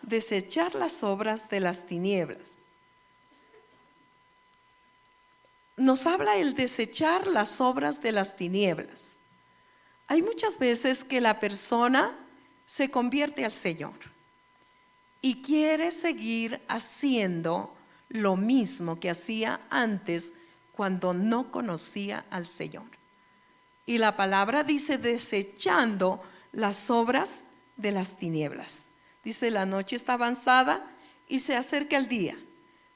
Desechar las obras de las tinieblas. Nos habla el desechar las obras de las tinieblas. Hay muchas veces que la persona se convierte al Señor y quiere seguir haciendo lo mismo que hacía antes cuando no conocía al Señor. Y la palabra dice desechando las obras de las tinieblas. Dice, la noche está avanzada y se acerca el día.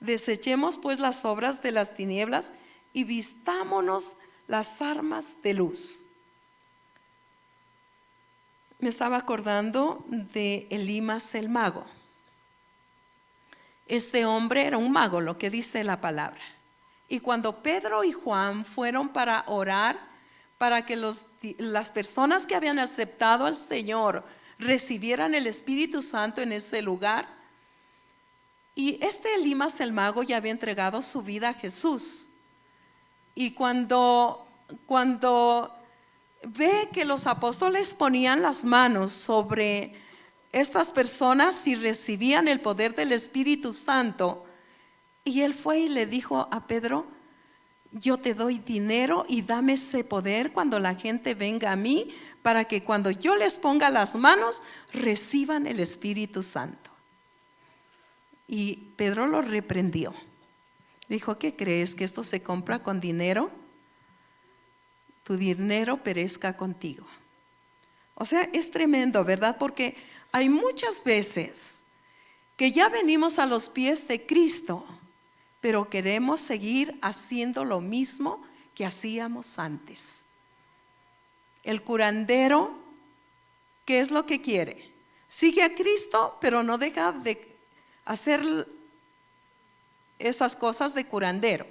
Desechemos pues las obras de las tinieblas y vistámonos las armas de luz. Me estaba acordando de Elimas el mago. Este hombre era un mago, lo que dice la palabra. Y cuando Pedro y Juan fueron para orar, para que las personas que habían aceptado al Señor recibieran el Espíritu Santo en ese lugar, y Elimas el mago ya había entregado su vida a Jesús. Y cuando ve que los apóstoles ponían las manos sobre estas personas y recibían el poder del Espíritu Santo, y él fue y le dijo a Pedro, yo te doy dinero y dame ese poder cuando la gente venga a mí, para que cuando yo les ponga las manos reciban el Espíritu Santo. Y Pedro lo reprendió Dijo, ¿qué crees? ¿Que esto se compra con dinero? Tu dinero perezca contigo. O sea, es tremendo, ¿verdad? Porque hay muchas veces que ya venimos a los pies de Cristo, pero queremos seguir haciendo lo mismo que hacíamos antes. El curandero, ¿qué es lo que quiere? Sigue a Cristo, pero no deja de hacer esas cosas de curandero.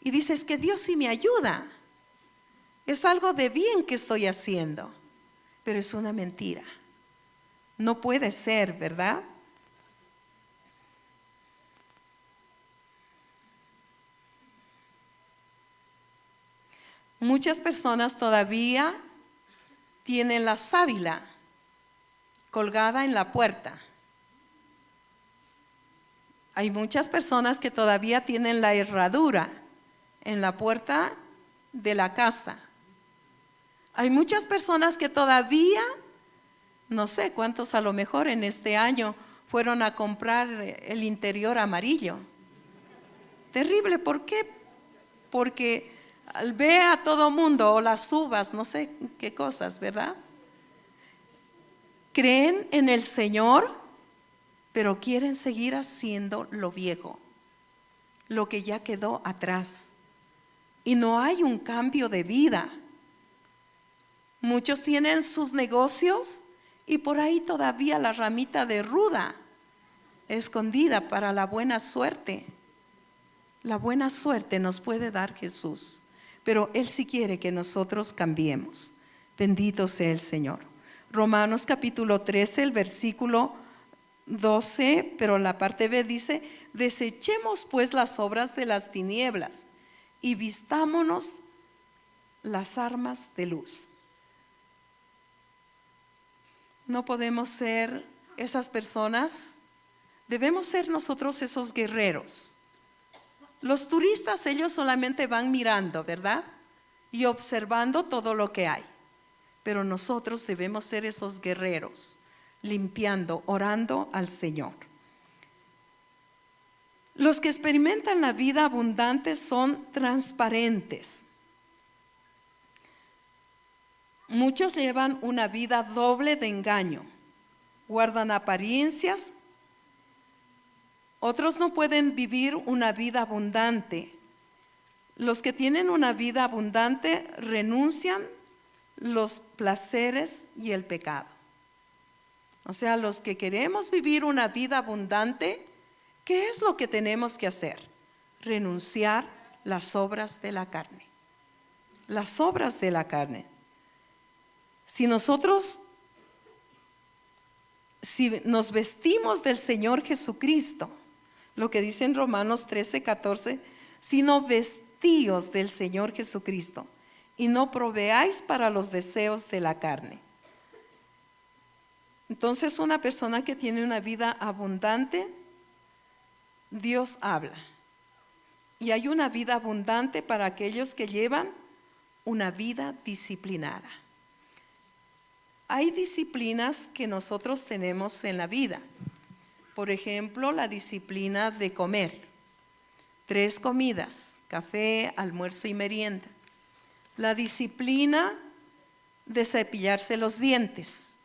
Y dice, es que Dios sí me ayuda. Es algo de bien que estoy haciendo. Pero es una mentira. No puede ser, ¿verdad? Muchas personas todavía tienen la sábila colgada en la puerta. Hay muchas personas que todavía tienen la herradura en la puerta de la casa. Hay muchas personas que todavía, no sé cuántos a lo mejor en este año fueron a comprar el interior amarillo. Terrible, ¿por qué? Porque ve a todo mundo, o las uvas, no sé qué cosas, ¿verdad? Creen en el Señor, pero quieren seguir haciendo lo viejo, lo que ya quedó atrás. Y no hay un cambio de vida. Muchos tienen sus negocios y por ahí todavía la ramita de ruda escondida para la buena suerte. La buena suerte nos puede dar Jesús, pero Él sí quiere que nosotros cambiemos. Bendito sea el Señor. Romanos capítulo 13, el versículo 12, pero la parte B dice, desechemos pues las obras de las tinieblas y vistámonos las armas de luz. No podemos ser esas personas, debemos ser nosotros esos guerreros. Los turistas, ellos solamente van mirando, ¿verdad? Y observando todo lo que hay. Pero nosotros debemos ser esos guerreros, limpiando, orando al Señor. Los que experimentan la vida abundante son transparentes. Muchos llevan una vida doble de engaño, guardan apariencias. Otros no pueden vivir una vida abundante. Los que tienen una vida abundante renuncian los placeres y el pecado. O sea, los que queremos vivir una vida abundante, ¿qué es lo que tenemos que hacer? Renunciar las obras de la carne. Las obras de la carne. Si nos vestimos del Señor Jesucristo, lo que dice en Romanos 13, 14, sino vestíos del Señor Jesucristo y no proveáis para los deseos de la carne. Entonces, una persona que tiene una vida abundante, Dios habla. Y hay una vida abundante para aquellos que llevan una vida disciplinada. Hay disciplinas que nosotros tenemos en la vida. Por ejemplo, la disciplina de comer. 3 comidas, café, almuerzo y merienda. La disciplina de cepillarse los dientes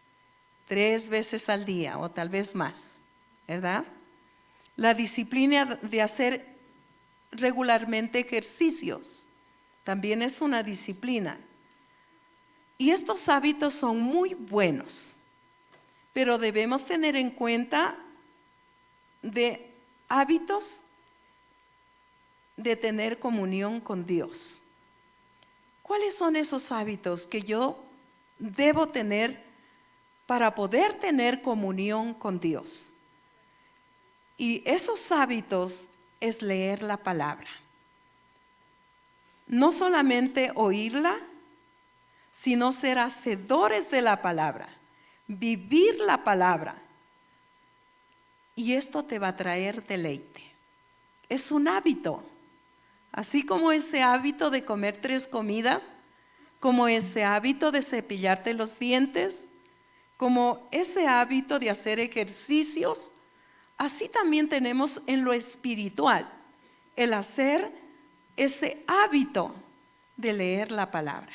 3 veces al día o tal vez más, ¿verdad? La disciplina de hacer regularmente ejercicios también es una disciplina. Y estos hábitos son muy buenos, pero debemos tener en cuenta de hábitos de tener comunión con Dios. ¿Cuáles son esos hábitos que yo debo tener para poder tener comunión con Dios? Y esos hábitos es leer la palabra. No solamente oírla, sino ser hacedores de la palabra, vivir la palabra. Y esto te va a traer deleite. Es un hábito. Así como ese hábito de comer 3 comidas, como ese hábito de cepillarte los dientes, como ese hábito de hacer ejercicios, así también tenemos en lo espiritual. el hacer ese hábito de leer la palabra.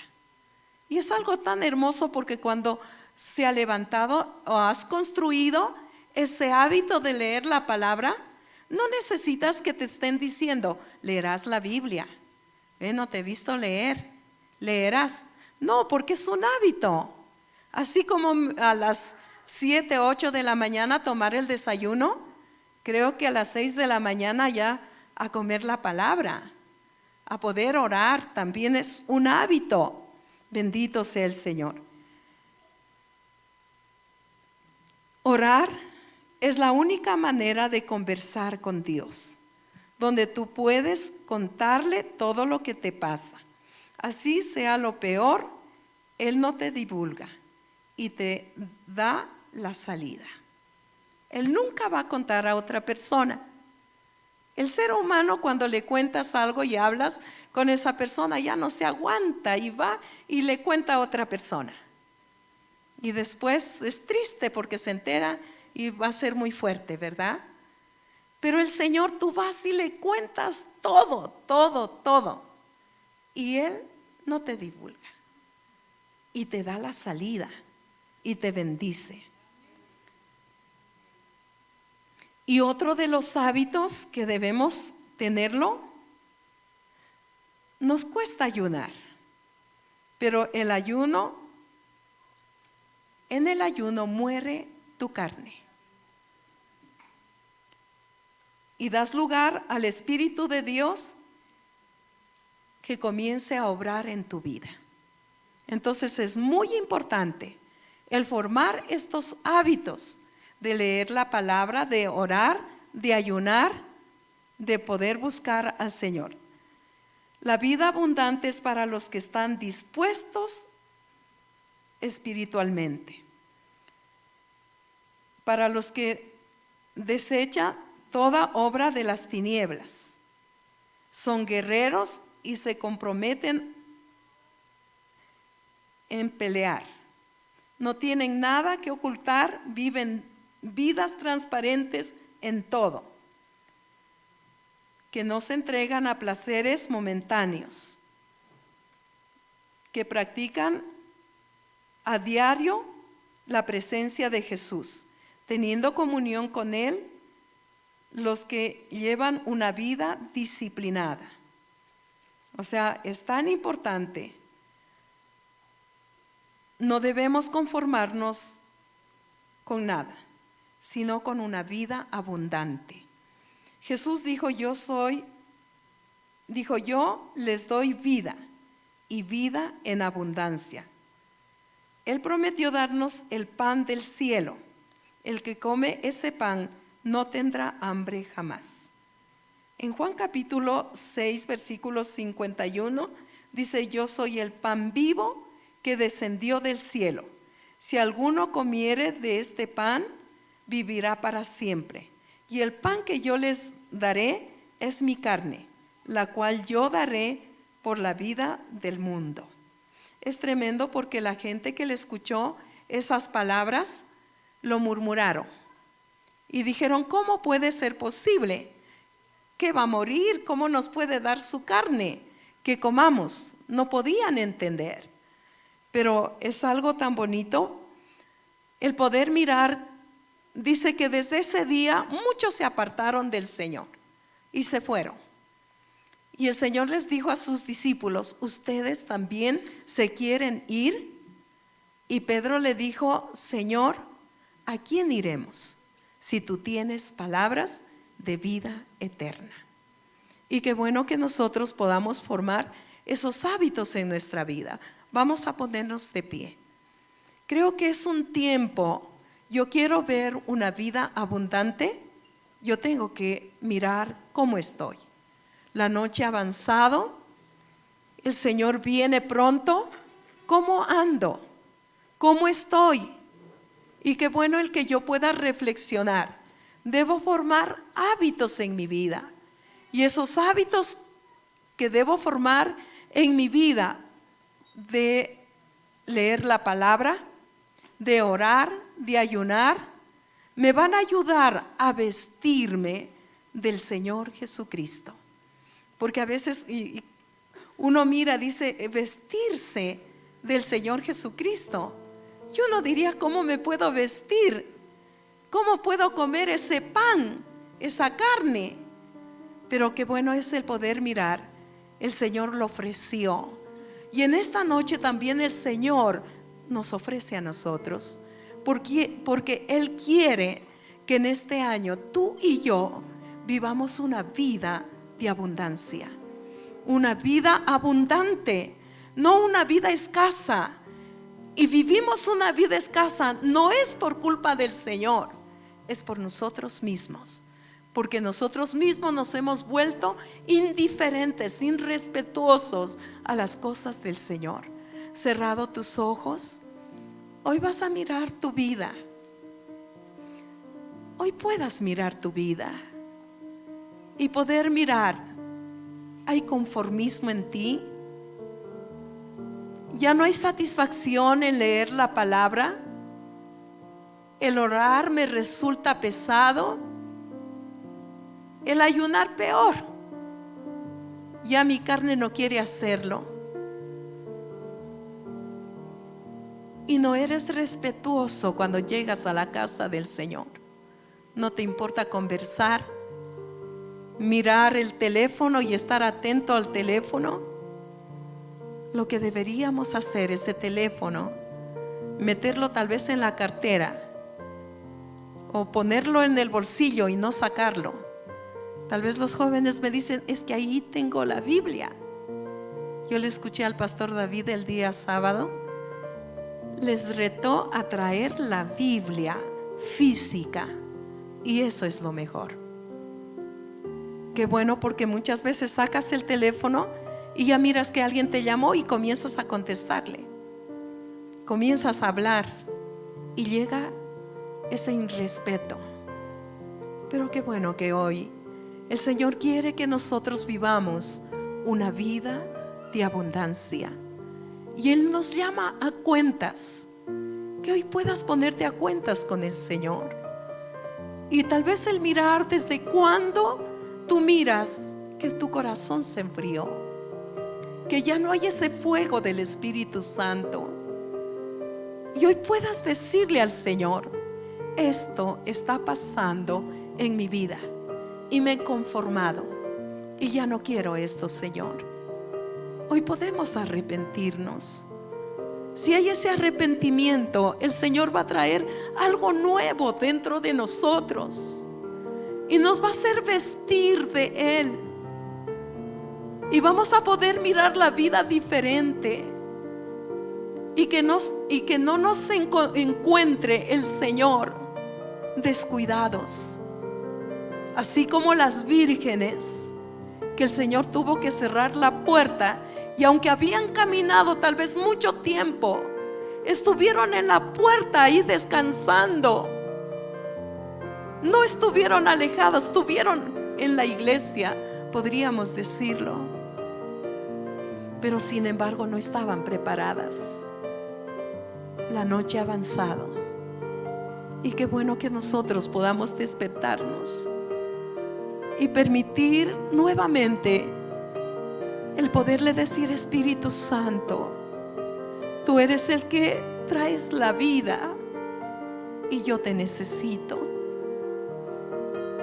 Y es algo tan hermoso porque cuando se ha levantado o has construido ese hábito de leer la palabra, no necesitas que te estén diciendo, leerás la Biblia. No te he visto leer, leerás. No, porque es un hábito. Así como a las 7, 8 de la mañana tomar el desayuno, creo que a las 6 de la mañana ya a comer la palabra, a poder orar, también es un hábito. Bendito sea el Señor. Orar es la única manera de conversar con Dios, donde tú puedes contarle todo lo que te pasa. Así sea lo peor, Él no te divulga y te da la salida. Él nunca va a contar a otra persona. El ser humano, cuando le cuentas algo y hablas con esa persona, ya no se aguanta y va y le cuenta a otra persona. Y después es triste porque se entera y va a ser muy fuerte, ¿verdad? Pero el Señor, tú vas y le cuentas todo, todo, todo. Y Él no te divulga. Y te da la salida y te bendice. Y otro de los hábitos que debemos tenerlo, nos cuesta ayunar, pero en el ayuno muere tu carne. Y das lugar al Espíritu de Dios que comience a obrar en tu vida. Entonces es muy importante el formar estos hábitos de leer la palabra, de orar, de ayunar, de poder buscar al Señor. La vida abundante es para los que están dispuestos espiritualmente, para los que desechan toda obra de las tinieblas, son guerreros y se comprometen en pelear, no tienen nada que ocultar, viven vidas transparentes en todo, que no se entregan a placeres momentáneos, que practican a diario la presencia de Jesús, teniendo comunión con Él, los que llevan una vida disciplinada. O sea, es tan importante. No debemos conformarnos con nada, sino con una vida abundante. Jesús dijo, yo les doy vida y vida en abundancia. Él prometió darnos el pan del cielo. El que come ese pan no tendrá hambre jamás. En Juan capítulo 6, versículo 51, dice, yo soy el pan vivo que descendió del cielo. Si alguno comiere de este pan, vivirá para siempre. Y el pan que yo les daré es mi carne, la cual yo daré por la vida del mundo. Es tremendo porque la gente que le escuchó esas palabras lo murmuraron y dijeron, ¿cómo puede ser posible que va a morir? ¿Cómo nos puede dar su carne que comamos? No podían entender. Pero es algo tan bonito el poder mirar. Dice que desde ese día muchos se apartaron del Señor y se fueron. Y el Señor les dijo a sus discípulos, ¿ustedes también se quieren ir? Y Pedro le dijo, Señor, ¿a quién iremos si tú tienes palabras de vida eterna? Y qué bueno que nosotros podamos formar esos hábitos en nuestra vida. Vamos a ponernos de pie. Creo que es un tiempo. Yo quiero ver una vida abundante. Yo tengo que mirar cómo estoy. La noche ha avanzado. El Señor viene pronto. ¿Cómo ando? ¿Cómo estoy? Y qué bueno el que yo pueda reflexionar. Debo formar hábitos en mi vida. Y esos hábitos que debo formar en mi vida, de leer la palabra, de orar, de ayunar, me van a ayudar a vestirme del Señor Jesucristo. Porque a veces uno mira, dice, vestirse del Señor Jesucristo. Yo no diría, ¿cómo me puedo vestir? ¿Cómo puedo comer ese pan, esa carne? Pero qué bueno es el poder mirar. El Señor lo ofreció. Y en esta noche también el Señor nos ofrece a nosotros. Porque Él quiere que en este año tú y yo vivamos una vida de abundancia. Una vida abundante, no una vida escasa. Y vivimos una vida escasa, no es por culpa del Señor, es por nosotros mismos. Porque nosotros mismos nos hemos vuelto indiferentes, irrespetuosos a las cosas del Señor. Cerrado tus ojos, hoy vas a mirar tu vida. Hoy puedas mirar tu vida y poder mirar, ¿hay conformismo en ti? ¿Ya no hay satisfacción en leer la palabra? ¿El orar me resulta pesado? ¿El ayunar peor? Ya mi carne no quiere hacerlo. Y no eres respetuoso cuando llegas a la casa del Señor. No te importa conversar, mirar el teléfono y estar atento al teléfono. Lo que deberíamos hacer, ese teléfono, meterlo tal vez en la cartera o ponerlo en el bolsillo y no sacarlo. Tal vez los jóvenes me dicen, es que ahí tengo la Biblia. Yo le escuché al pastor David el día sábado. Les retó a traer la Biblia física, y eso es lo mejor. Qué bueno, porque muchas veces sacas el teléfono y ya miras que alguien te llamó y comienzas a contestarle, comienzas a hablar y llega ese irrespeto. Pero qué bueno que hoy el Señor quiere que nosotros vivamos una vida de abundancia. Y Él nos llama a cuentas. Que hoy puedas ponerte a cuentas con el Señor. Y tal vez el mirar, desde cuando tú miras que tu corazón se enfrió, que ya no hay ese fuego del Espíritu Santo. Y hoy puedas decirle al Señor, esto está pasando en mi vida y me he conformado y ya no quiero esto, Señor. Hoy podemos arrepentirnos. Si hay ese arrepentimiento, el Señor va a traer algo nuevo dentro de nosotros y nos va a hacer vestir de Él. Y vamos a poder mirar la vida diferente. Y que no nos encuentre el Señor descuidados. Así como las vírgenes, que el Señor tuvo que cerrar la puerta. Y aunque habían caminado tal vez mucho tiempo, estuvieron en la puerta ahí descansando. No estuvieron alejadas, estuvieron en la iglesia, podríamos decirlo. Pero sin embargo no estaban preparadas. La noche ha avanzado. Y qué bueno que nosotros podamos despertarnos y permitir nuevamente el poderle decir, Espíritu Santo, tú eres el que traes la vida y yo te necesito.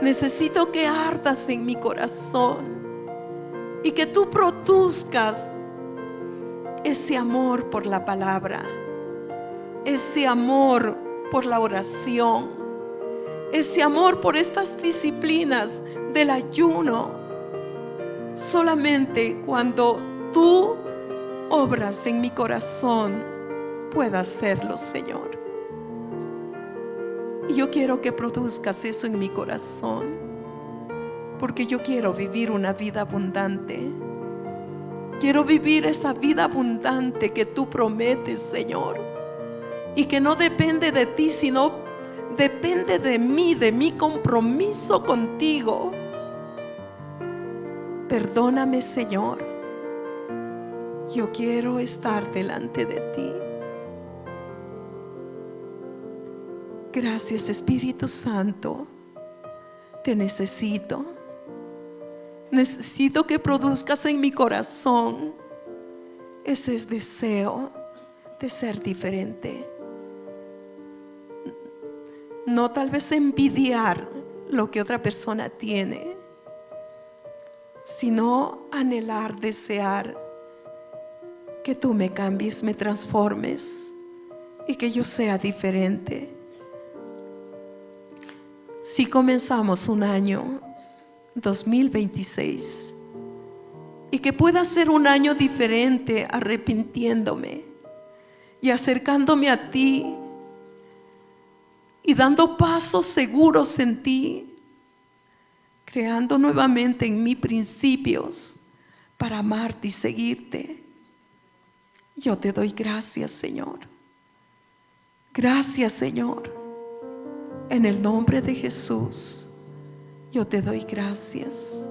Necesito que ardas en mi corazón y que tú produzcas ese amor por la palabra, ese amor por la oración, ese amor por estas disciplinas del ayuno. Solamente cuando tú obras en mi corazón pueda hacerlo, Señor. Y yo quiero que produzcas eso en mi corazón, porque yo quiero vivir una vida abundante. Quiero vivir esa vida abundante que tú prometes, Señor, y que no depende de ti, sino depende de mí, de mi compromiso contigo. Perdóname, Señor. Yo quiero estar delante de ti. Gracias, Espíritu Santo. Te necesito. Necesito que produzcas en mi corazón ese deseo de ser diferente. No tal vez envidiar lo que otra persona tiene, sino anhelar, desear que tú me cambies, me transformes y que yo sea diferente. Si comenzamos un año 2026 y que pueda ser un año diferente, arrepintiéndome y acercándome a ti y dando pasos seguros en ti, creando nuevamente en mí principios para amarte y seguirte. Yo te doy gracias, Señor. Gracias, Señor. En el nombre de Jesús, yo te doy gracias.